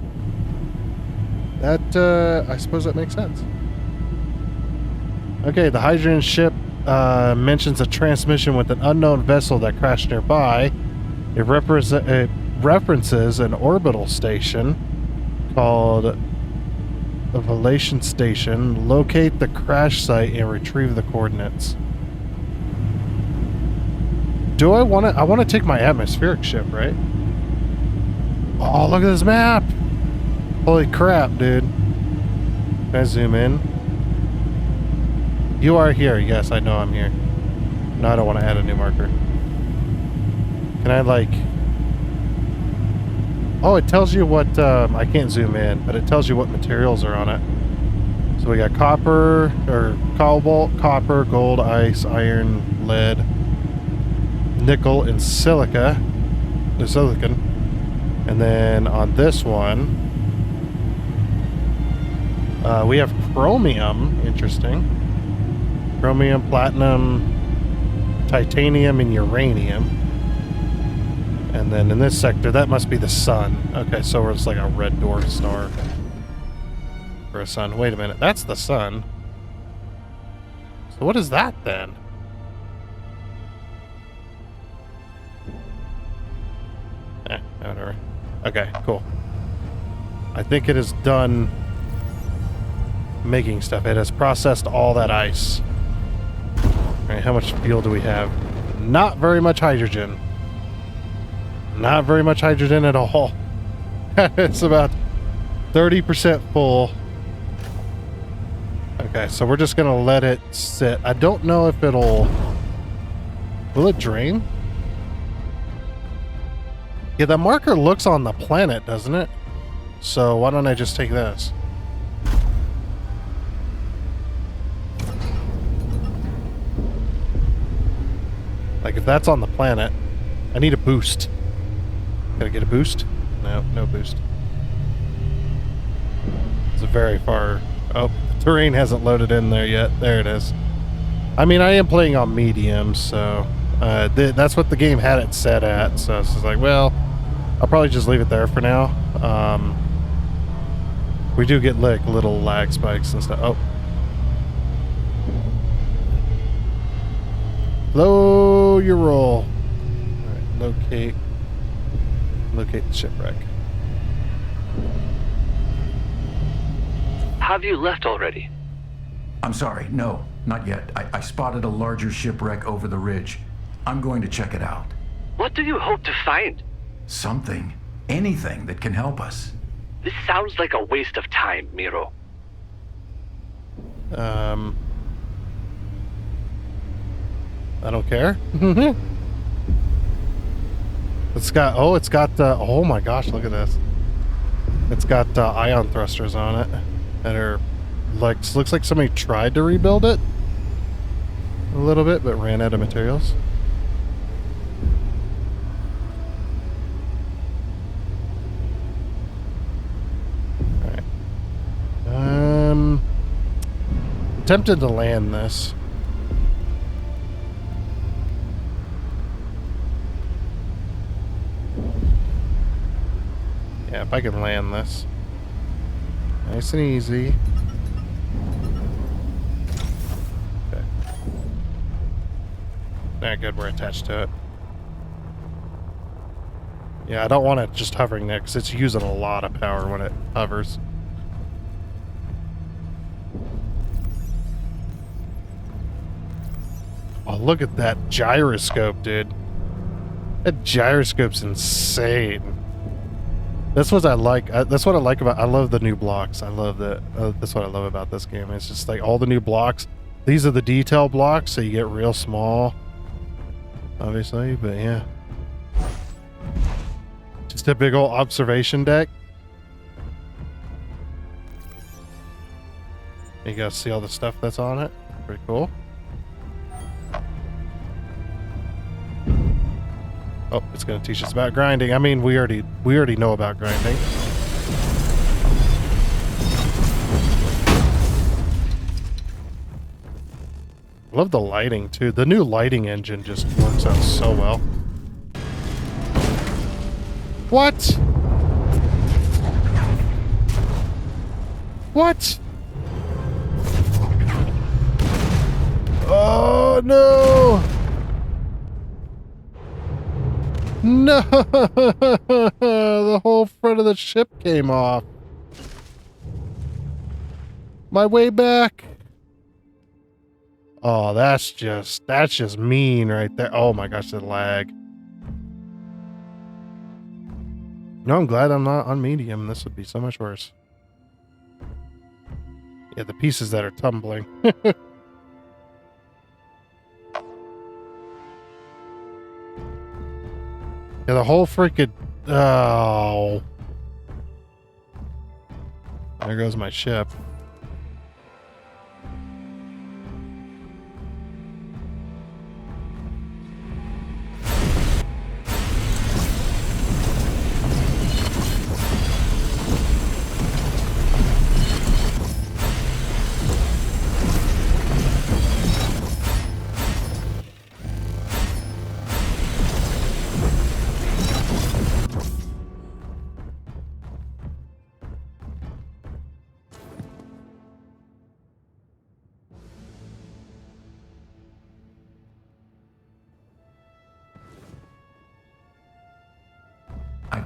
Speaker 1: suppose that makes sense. Okay, the hydrogen ship mentions a transmission with an unknown vessel that crashed nearby. It references an orbital station called the Valation Station. Locate the crash site and retrieve the coordinates. Do I want to? I want to take my atmospheric ship, right? Oh, look at this map! Holy crap, dude! Can I zoom in? You are here. Yes, I know I'm here. No, I don't want to add a new marker. Can I like? Oh, it tells you what, I can't zoom in, but it tells you what materials are on it. So we got copper, or cobalt, copper, gold, ice, iron, lead, nickel, and silica. the silicon. And then on this one, we have chromium. Interesting. Chromium, platinum, titanium, and uranium. And then in this sector, that must be the sun. Okay, so it's like a red dwarf star. For a sun. Wait a minute, that's the sun. So what is that then? Whatever. Okay, cool. I think it is done making stuff. It has processed all that ice. Alright, how much fuel do we have? Not very much hydrogen. Not very much hydrogen at all. It's about 30% full. Okay, so we're just gonna let it sit. I don't know if it'll... Will it drain? Yeah, the marker looks on the planet, doesn't it? So why don't I just take this? Like, if that's on the planet, I need a boost. Gotta get a boost? No, no boost. It's a very far... Oh, the terrain hasn't loaded in there yet. There it is. I mean, I am playing on medium, so... that's what the game had it set at, so it's just like, well, I'll probably just leave it there for now. We do get, like, little lag spikes and stuff. Oh. Low your roll. Alright, locate the shipwreck.
Speaker 5: Have you left already?
Speaker 4: I'm sorry, no, not yet. I spotted a larger shipwreck over the ridge. I'm going to check it out.
Speaker 5: What do you hope to find?
Speaker 4: Something, anything that can help us.
Speaker 5: This sounds like a waste of time, Miro.
Speaker 1: I don't care. It's got, oh my gosh, look at this. It's got ion thrusters on it that are, like, looks like somebody tried to rebuild it a little bit, but ran out of materials. Alright. I'm tempted to land this. Yeah, if I can land this. Nice and easy. Okay. Not good, we're attached to it. Yeah, I don't want it just hovering there, because it's using a lot of power when it hovers. Oh, look at that gyroscope, dude. That gyroscope's insane. That's what I like. That's what I like about. I love the new blocks. I love that. That's what I love about this game. It's just like all the new blocks. These are the detail blocks, so you get real small. Obviously, but yeah. Just a big old observation deck. You guys see all the stuff that's on it. Pretty cool. Oh, it's going to teach us about grinding. I mean, we already know about grinding. Love the lighting too. The new lighting engine just works out so well. What? What? Oh no! No! The whole front of the ship came off. My way back. Oh, that's just mean right there. Oh my gosh, the lag. No, I'm glad I'm not on medium. This would be so much worse. Yeah, the pieces that are tumbling. Yeah, the whole freaking... Oh. There goes my ship.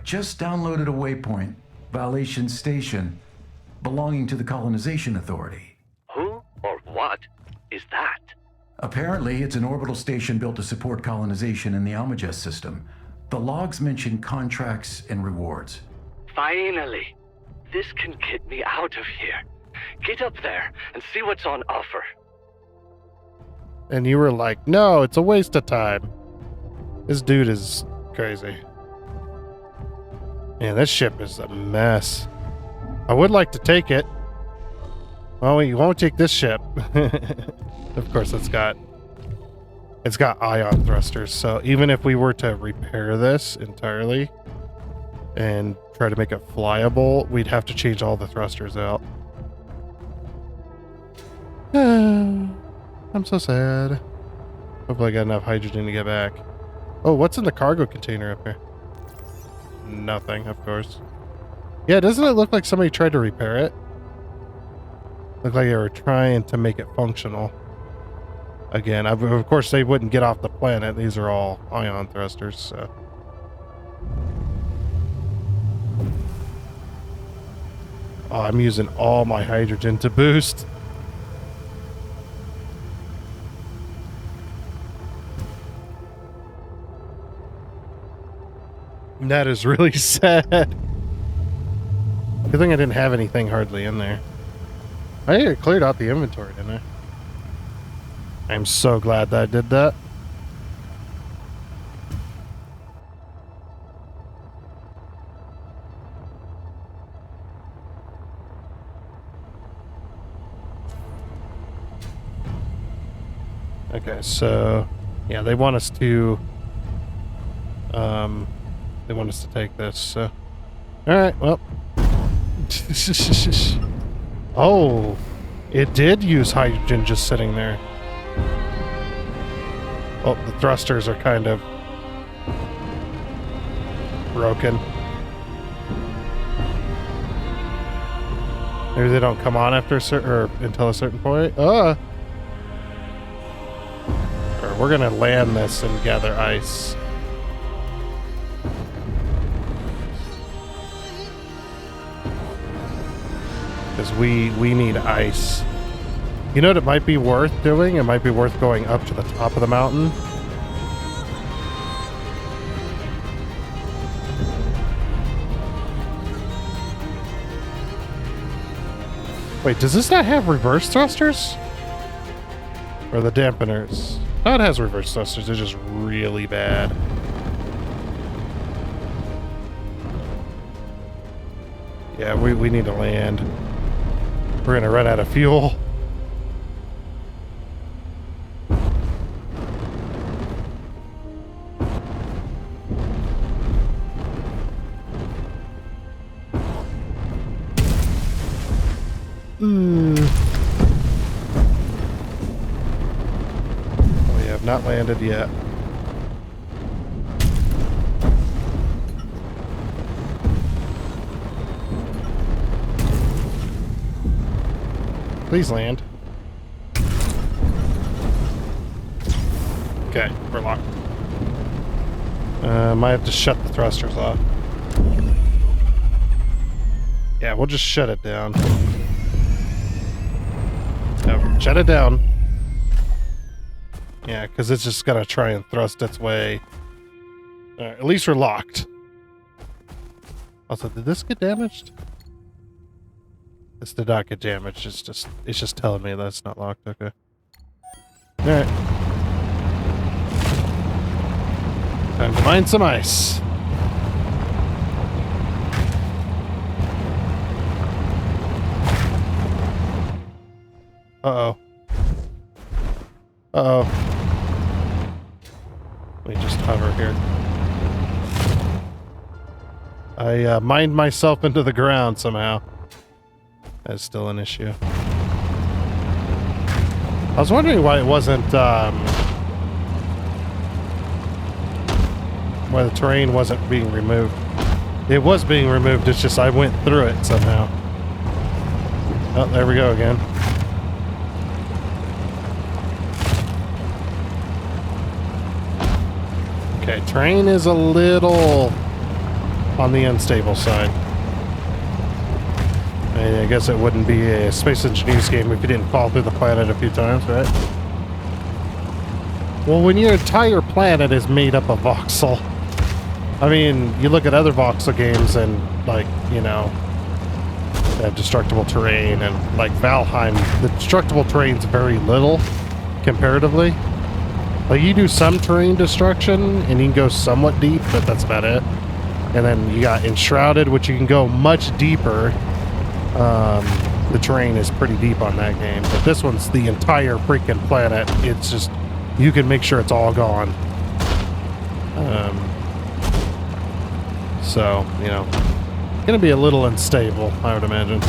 Speaker 4: just downloaded a waypoint, Valation Station, belonging to the Colonization Authority.
Speaker 5: Who or what is that?
Speaker 4: Apparently, it's an orbital station built to support colonization in the Almagest system. The logs mention contracts and rewards.
Speaker 5: Finally! This can get me out of here. Get up there and see what's on offer.
Speaker 1: And you were like, no, it's a waste of time. This dude is crazy. Man, this ship is a mess. I would like to take it. Well, you won't take this ship. Of course, it's got ion thrusters, so even if we were to repair this entirely and try to make it flyable, we'd have to change all the thrusters out. I'm so sad. Hopefully I got enough hydrogen to get back. Oh, what's in the cargo container up here? Nothing, of course. Yeah, doesn't it look like somebody tried to repair it? Looked like they were trying to make it functional. Again, of course they wouldn't get off the planet. These are all ion thrusters, so. Oh, I'm using all my hydrogen to boost. That is really sad. Good thing I didn't have anything hardly in there. I cleared out the inventory, didn't I? I'm so glad that I did that. Okay, so yeah, they want us to take this, so alright, well. Oh, it did use hydrogen just sitting there. Oh, the thrusters are kind of broken. Maybe they don't come on after a certain, or until a certain point. Or we're gonna land this and gather ice. Because we need ice. You know what it might be worth doing? It might be worth going up to the top of the mountain. Wait, does this not have reverse thrusters? Or the dampeners? No, it has reverse thrusters. They're just really bad. Yeah, we need to land. We're gonna run out of fuel. We have not landed yet. Please land. Okay, we're locked. Might have to shut the thrusters off. Yeah, we'll just shut it down. No, shut it down. Yeah, because it's just gonna try and thrust its way. At least we're locked. Also, did this get damaged? This did not get damaged. It's just telling me that it's not locked. Okay. All right. Time to mine some ice. Uh-oh. Uh-oh. Let me just hover here. I mined myself into the ground somehow. That's still an issue. I was wondering why it wasn't, why the terrain wasn't being removed. It was being removed, it's just I went through it somehow. Oh, there we go again. Okay, terrain is a little on the unstable side. I guess it wouldn't be a Space Engineers game if you didn't fall through the planet a few times, right? Well, when your entire planet is made up of voxel, I mean, you look at other voxel games and, like, you know, they have destructible terrain, and like Valheim, the destructible terrain's very little comparatively. Like, you do some terrain destruction and you can go somewhat deep, but that's about it. And then you got Enshrouded, which you can go much deeper. The terrain is pretty deep on that game, but this one's the entire freaking planet. It's just, you can make sure it's all gone. So, you know, gonna be a little unstable, I would imagine.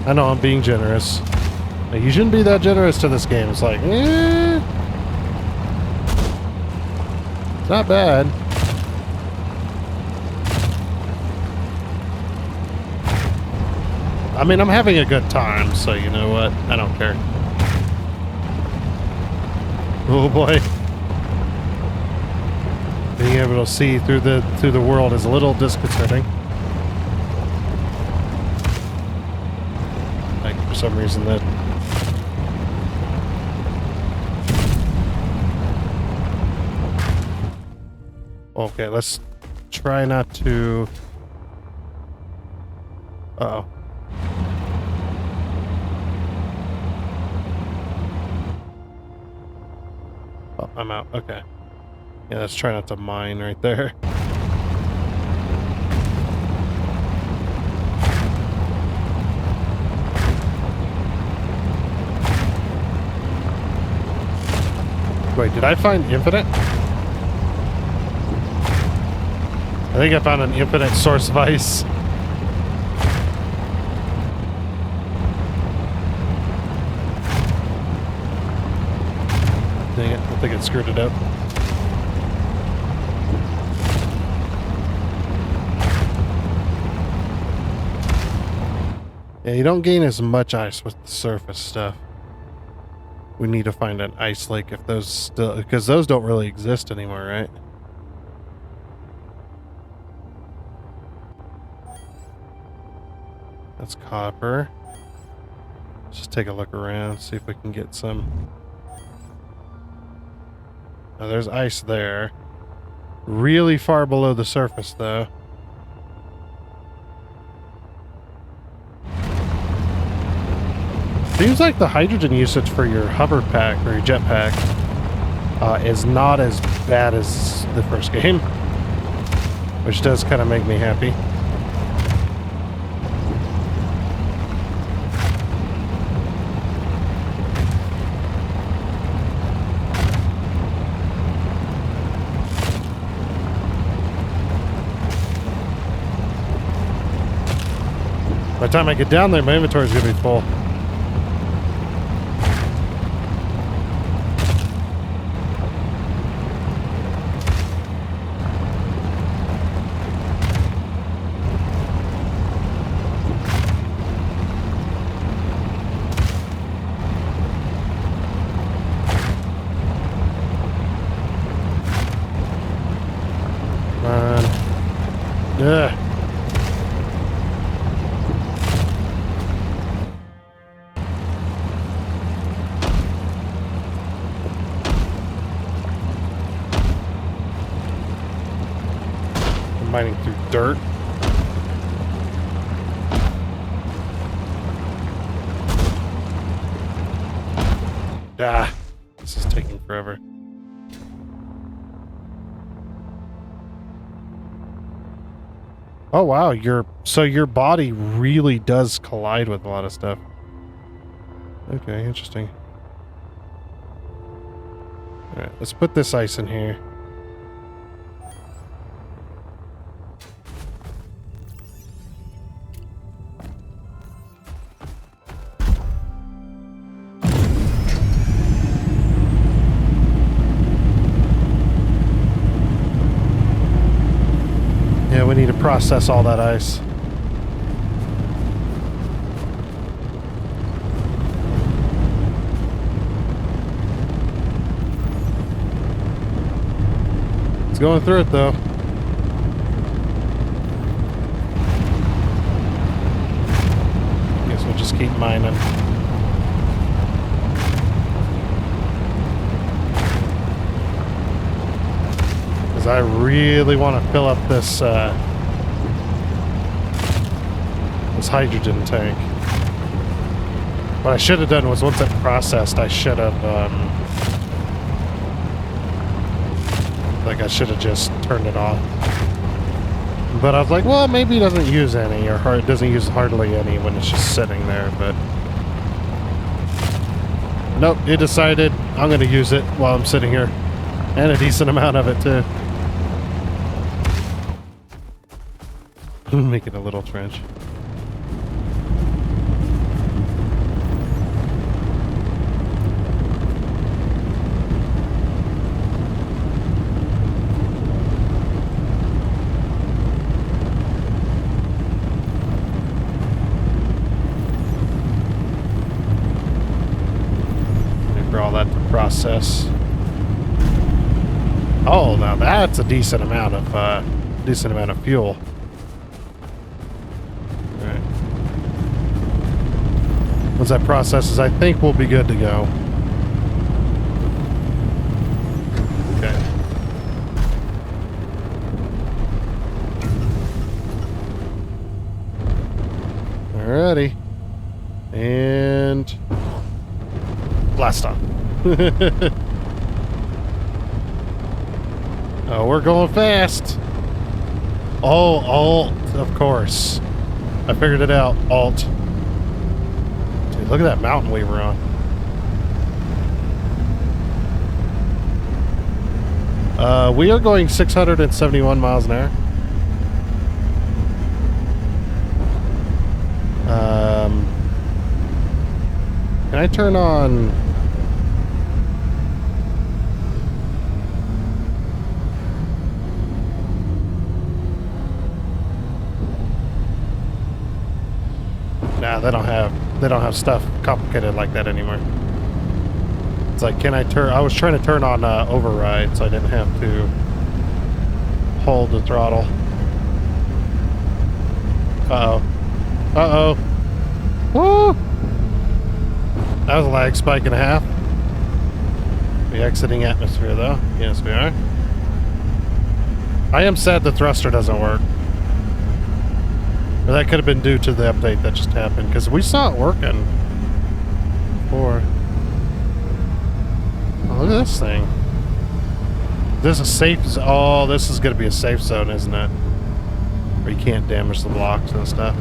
Speaker 1: I know I'm being generous. Like, you shouldn't be that generous to this game. It's like, it's not bad. I mean, I'm having a good time, so you know what? I don't care. Oh boy. Being able to see through the world is a little disconcerting. Like, for some reason that... Okay, let's try not to... Uh-oh. Oh, I'm out. Okay. Yeah, let's try not to mine right there. Wait, did I find infinite? I think I found an infinite source of ice. Dang it, I think it screwed it up. Yeah, you don't gain as much ice with the surface stuff. We need to find an ice lake if those still... because those don't really exist anymore, right? That's copper. Let's just take a look around, see if we can get some... Oh, there's ice there. Really far below the surface, though. Seems like the hydrogen usage for your hover pack or your jetpack is not as bad as the first game, which does kind of make me happy. By the time I get down there, my inventory is going to be full. Ugh. I'm mining through dirt. Ah, this is taking forever. Oh wow, so your body really does collide with a lot of stuff. Okay, interesting. Alright, let's put this ice in here. Yeah, we need to process all that ice. It's going through it though. keep mining. Because I really want to fill up this this hydrogen tank. What I should have done was once it processed, I should have I should have just turned it off. But I was like, well, maybe it doesn't use any, or it doesn't use hardly any when it's just sitting there, but... Nope, it decided I'm going to use it while I'm sitting here. And a decent amount of it, too. Making a little trench. All that to process. Oh, now that's a decent amount of fuel. All right. Once that processes, I think we'll be good to go. Okay. Alrighty. And blast off. Oh, we're going fast. Oh, alt, of course. I figured it out. Alt. Dude, look at that mountain we were on. We are going 671 miles an hour. Can I turn on... Nah, they don't have stuff complicated like that anymore. It's like, can I turn... I was trying to turn on override so I didn't have to hold the throttle. Uh-oh. Uh-oh. Woo! That was a lag spike and a half. We exiting atmosphere, though. Yes, we are. I am sad the thruster doesn't work. Or that could have been due to the update that just happened, because we saw it working before. Oh, look at this thing. This is a safe... Oh, this is going to be a safe zone, isn't it? Where you can't damage the blocks and stuff.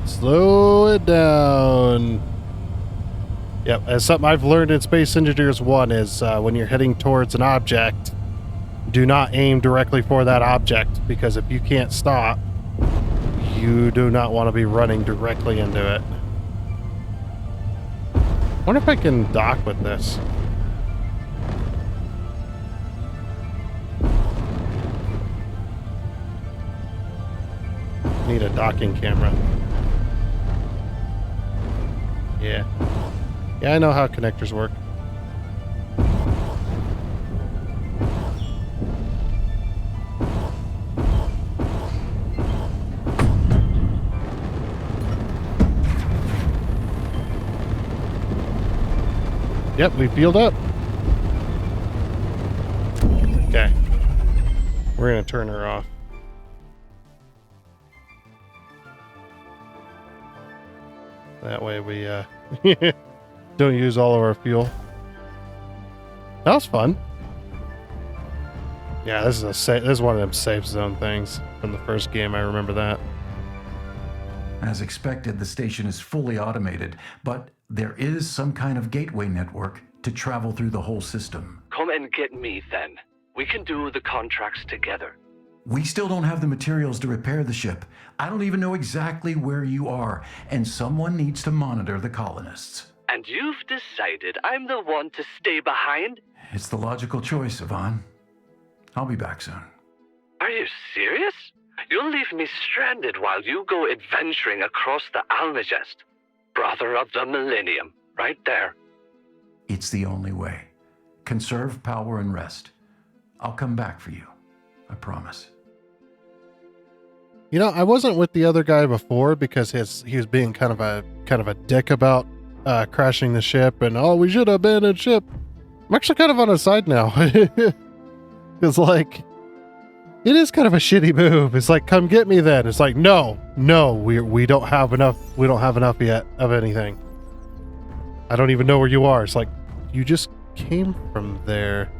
Speaker 1: Slow it down. Yep, as something I've learned in Space Engineers 1 is when you're heading towards an object, do not aim directly for that object, because if you can't stop, you do not want to be running directly into it. I wonder if I can dock with this. Need a docking camera. Yeah. Yeah, I know how connectors work. Yep, we peeled up. Okay. We're gonna turn her off. That way we don't use all of our fuel. That was fun. Yeah, this is one of them safe zone things from the first game. I remember that.
Speaker 4: As expected, the station is fully automated, but there is some kind of gateway network to travel through the whole system.
Speaker 5: Come and get me then. We can do the contracts together.
Speaker 4: We still don't have the materials to repair the ship. I don't even know exactly where you are, and someone needs to monitor the colonists.
Speaker 5: And you've decided I'm the one to stay behind?
Speaker 4: It's the logical choice, Yvonne. I'll be back soon.
Speaker 5: Are you serious? You'll leave me stranded while you go adventuring across the Almagest. Brother of the Millennium, right there.
Speaker 4: It's the only way. Conserve power and rest. I'll come back for you. I promise.
Speaker 1: You know, I wasn't with the other guy before because he was being kind of a dick about crashing the ship and we should abandon ship. I'm actually kind of on his side now. It's like, it is kind of a shitty move. It's like, come get me then. It's like, no, we don't have enough. We don't have enough yet of anything. I don't even know where you are. It's like, you just came from there.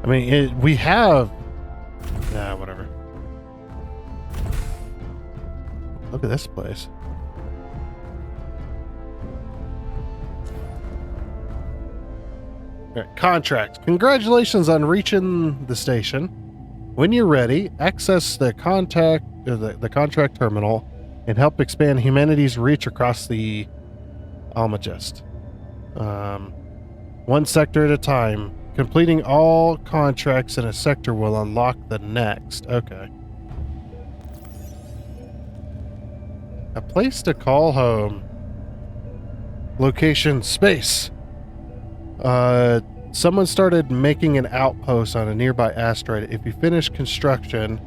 Speaker 1: I mean, we have. Nah, whatever. Look at this place. All right, contract. Congratulations on reaching the station. When you're ready, access the contract terminal and help expand humanity's reach across the Almagest. One sector at a time. Completing all contracts in a sector will unlock the next. Okay. A place to call home. Location space. Someone started making an outpost on a nearby asteroid. If you finish construction,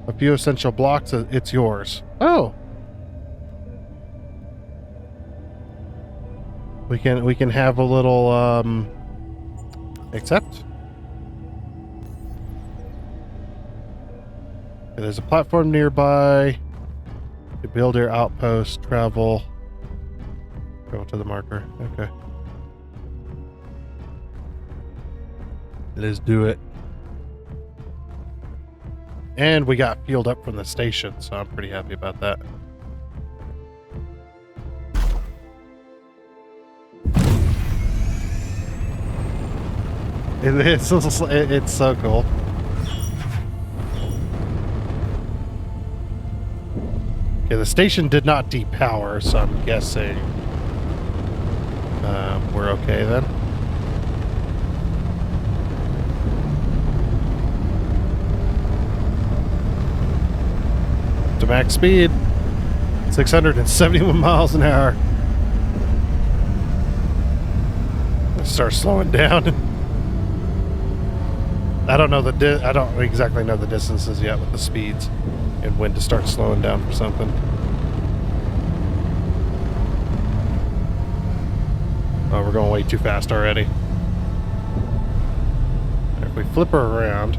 Speaker 1: a few essential blocks, it's yours. Oh. We can have a little accept. Okay, there's a platform nearby. You build your outpost, travel. Go to the marker. Okay. Let's do it. And we got fueled up from the station, so I'm pretty happy about that. It's so cool. Okay, the station did not depower, so I'm guessing we're okay then. To max speed, 671 miles an hour. Let's start slowing down. I don't know I don't exactly know the distances yet with the speeds and when to start slowing down for something. Oh, we're going way too fast already. If we flip her around.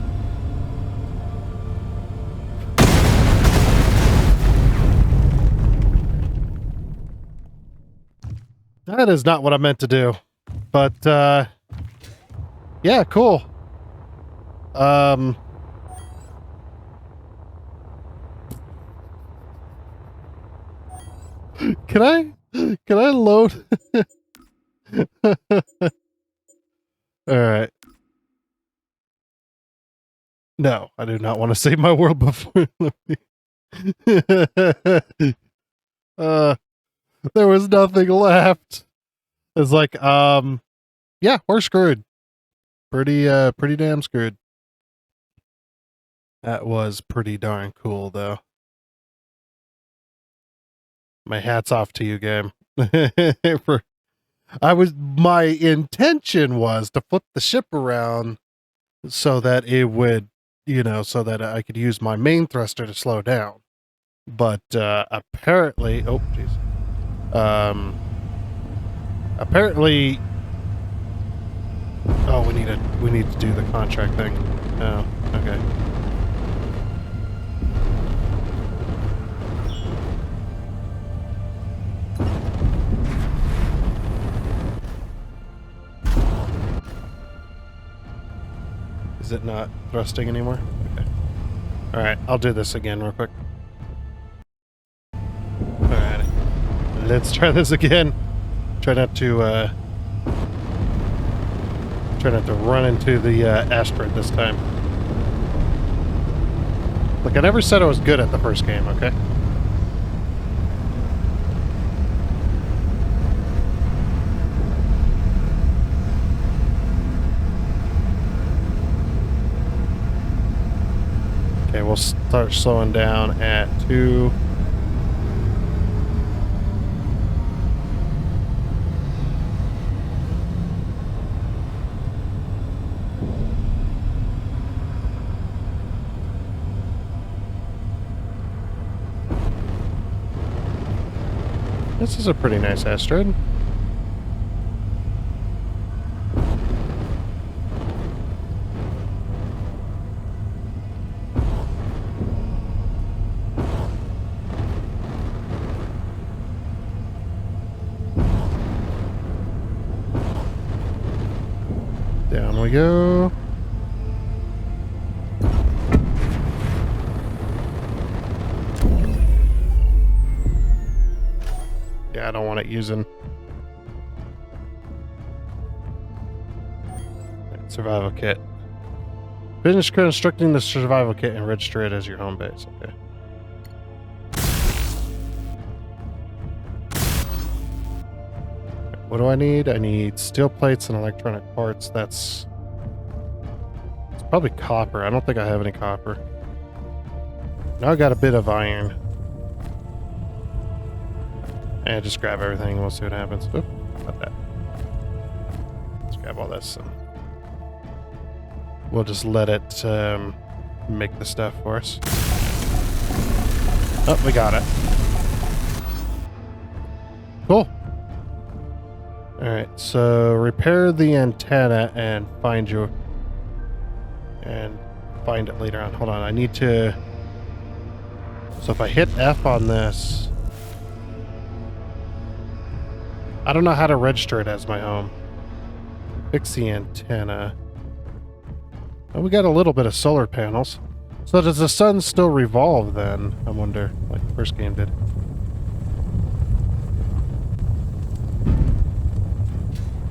Speaker 1: That is not what I meant to do. But, yeah, cool. Can I load? All right. No, I do not want to save my world before. There was nothing left. It's like, yeah, we're screwed. Pretty damn screwed. That was pretty darn cool, though. My hat's off to you, game. My intention was to flip the ship around so that it would, so that I could use my main thruster to slow down. But apparently, oh jeez. Apparently, oh, we need to do the contract thing. Oh, okay. Is it not thrusting anymore? Okay. All right, I'll do this again real quick. All right, let's try this again. Try not to run into the asteroid this time. Look, I never said I was good at the first game, okay? Okay, we'll will start slowing down at 2. This is a pretty nice asteroid. Down we go. Yeah, I don't want it using. Survival kit. Finish constructing the survival kit and register it as your home base. Okay. What do I need? I need steel plates and electronic parts. It's probably copper. I don't think I have any copper. Now I got a bit of iron. And just grab everything and we'll see what happens. Oop, not that. Let's grab all this and we'll just let it make the stuff for us. Oh, we got it. Cool. Alright, so repair the antenna and find it later on. Hold on, I need to... So if I hit F on this... I don't know how to register it as my home. Fix the antenna. Oh, we got a little bit of solar panels. So does the sun still revolve then? I wonder, like the first game did.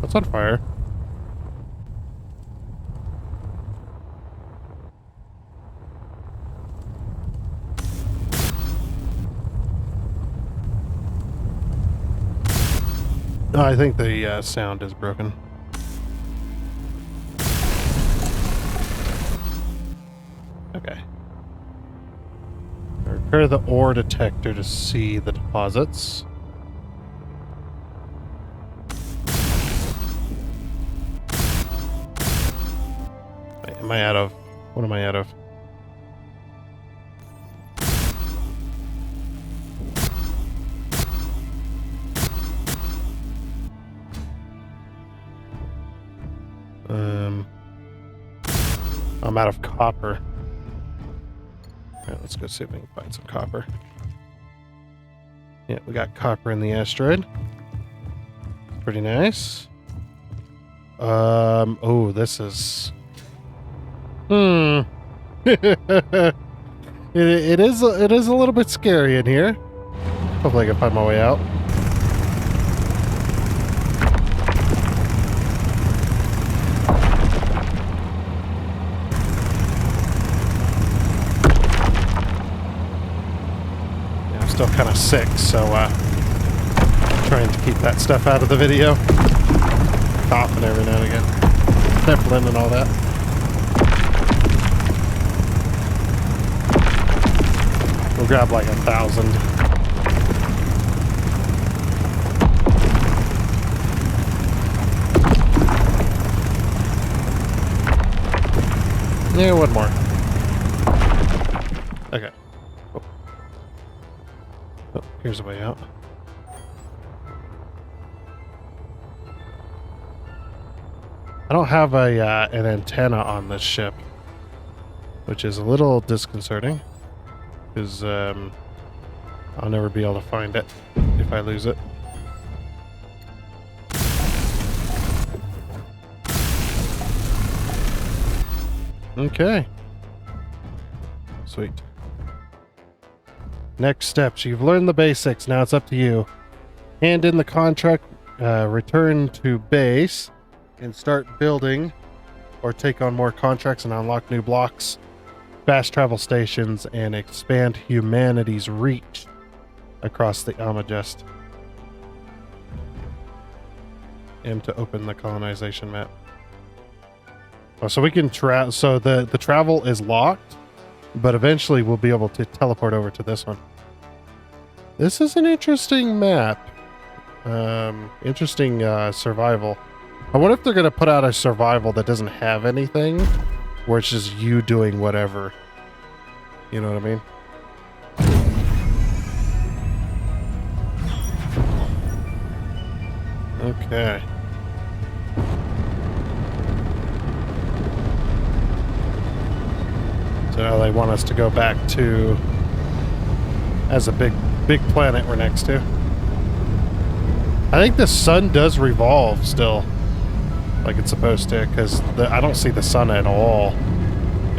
Speaker 1: What's on fire? No, I think the sound is broken. Okay. Repair the ore detector to see the deposits. Wait, am I out of... What am I out of? I'm out of copper. Alright, let's go see if we can find some copper. Yeah, we got copper in the asteroid. Pretty nice. Oh, this is... It is a little bit scary in here. Hopefully I can find my way out. Still kind of sick, so trying to keep that stuff out of the video. Coughing every now and again. Sniffling and all that. We'll grab like 1,000. Yeah, one more. Okay. Oh, here's a way out. I don't have an antenna on this ship, which is a little disconcerting, because I'll never be able to find it if I lose it. Okay. Sweet. Next steps. You've learned the basics. Now it's up to you. Hand in the contract, return to base, and start building or take on more contracts and unlock new blocks, fast travel stations, and expand humanity's reach across the Almagest. M to open the colonization map. Oh, so we can so the travel is locked, but eventually we'll be able to teleport over to this one. This is an interesting map. Interesting survival. I wonder if they're going to put out a survival that doesn't have anything, where it's just you doing whatever. You know what I mean? Okay. So now they want us to go back to... as a big planet we're next to. I think the sun does revolve still, like it's supposed to, because I don't see the sun at all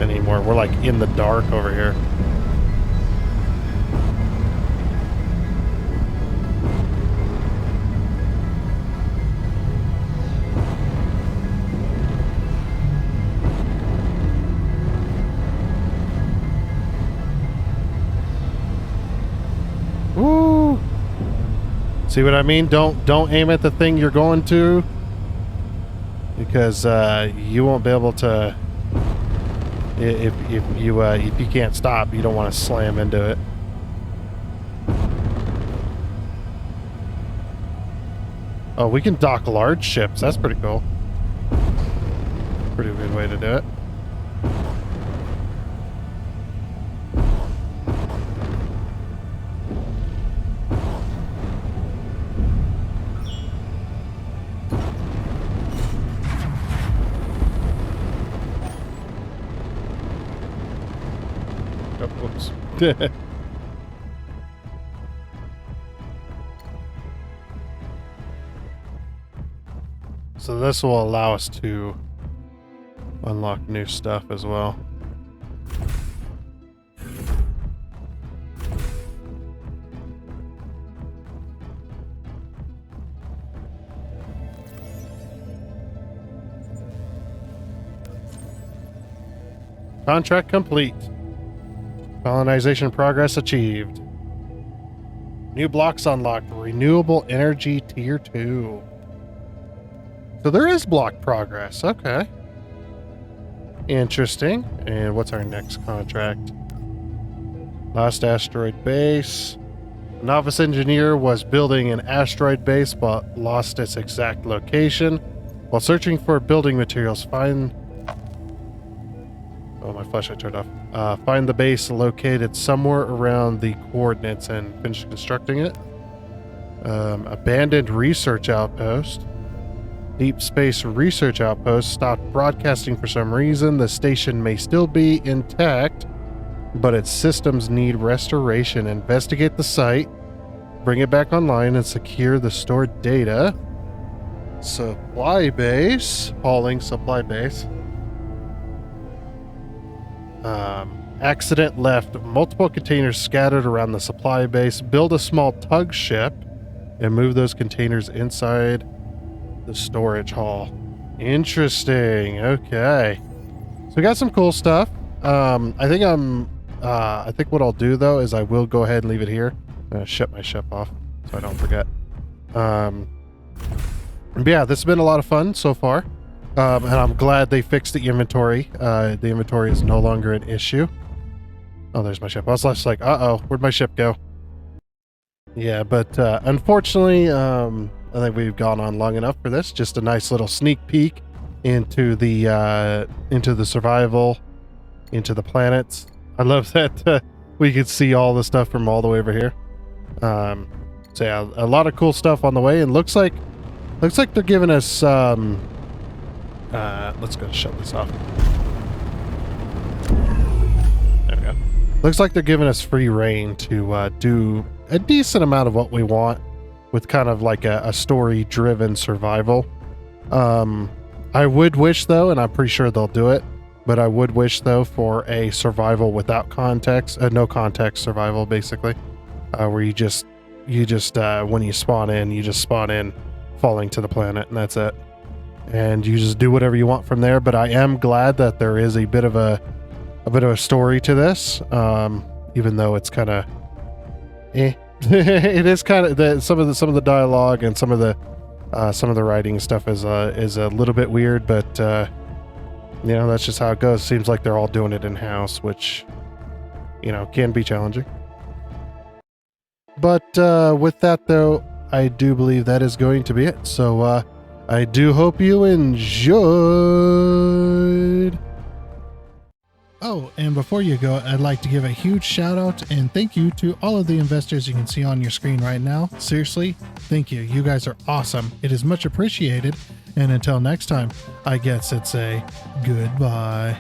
Speaker 1: anymore. We're like in the dark over here. Woo! See what I mean? Don't aim at the thing you're going to, because you won't be able to. If you can't stop, you don't want to slam into it. Oh, we can dock large ships. That's pretty cool. Pretty good way to do it. Oh, whoops. So this will allow us to unlock new stuff as well. Contract complete. Colonization progress achieved. New blocks unlocked. Renewable energy tier 2. So there is block progress. Okay. Interesting. And what's our next contract? Lost asteroid base. A novice engineer was building an asteroid base but lost its exact location. While searching for building materials, find... Oh, my flashlight turned off. Find the base located somewhere around the coordinates and finish constructing it. Abandoned research outpost. Deep Space Research Outpost stopped broadcasting for some reason. The station may still be intact, but its systems need restoration. Investigate the site, bring it back online, and secure the stored data. Supply base. Hauling supply base. Accident left multiple containers scattered around the supply base. Build a small tug ship and move those containers inside the storage hall. Interesting. Okay. So we got some cool stuff. I think what I'll do though is I will go ahead and leave it here. I'm gonna shut my ship off so I don't forget. But yeah, this has been a lot of fun so far. And I'm glad they fixed the inventory. The inventory is no longer an issue. Oh, there's my ship. I was just like, uh-oh, where'd my ship go? Yeah, but unfortunately, I think we've gone on long enough for this. Just a nice little sneak peek into the survival, into the planets. I love that we could see all the stuff from all the way over here. So yeah, a lot of cool stuff on the way, and looks like they're giving us let's go shut this off. There we go. Looks like they're giving us free reign to do a decent amount of what we want with kind of like a story-driven survival. I would wish though, and I'm pretty sure they'll do it, but I would wish though for a survival without context, no context survival basically, where you just when you spawn in falling to the planet and that's it. And you just do whatever you want from there. But I am glad that there is a bit of a story to this, even though it's kind of, it is kind of some of the dialogue and some of the writing stuff is a little bit weird, but you know, that's just how it goes. Seems like they're all doing it in house, which you know, can be challenging. But with that, though, I do believe that is going to be it. So I do hope you enjoyed. Oh, and before you go, I'd like to give a huge shout out and thank you to all of the investors you can see on your screen right now. Seriously, thank you. You guys are awesome. It is much appreciated. And until next time, I guess it's a goodbye.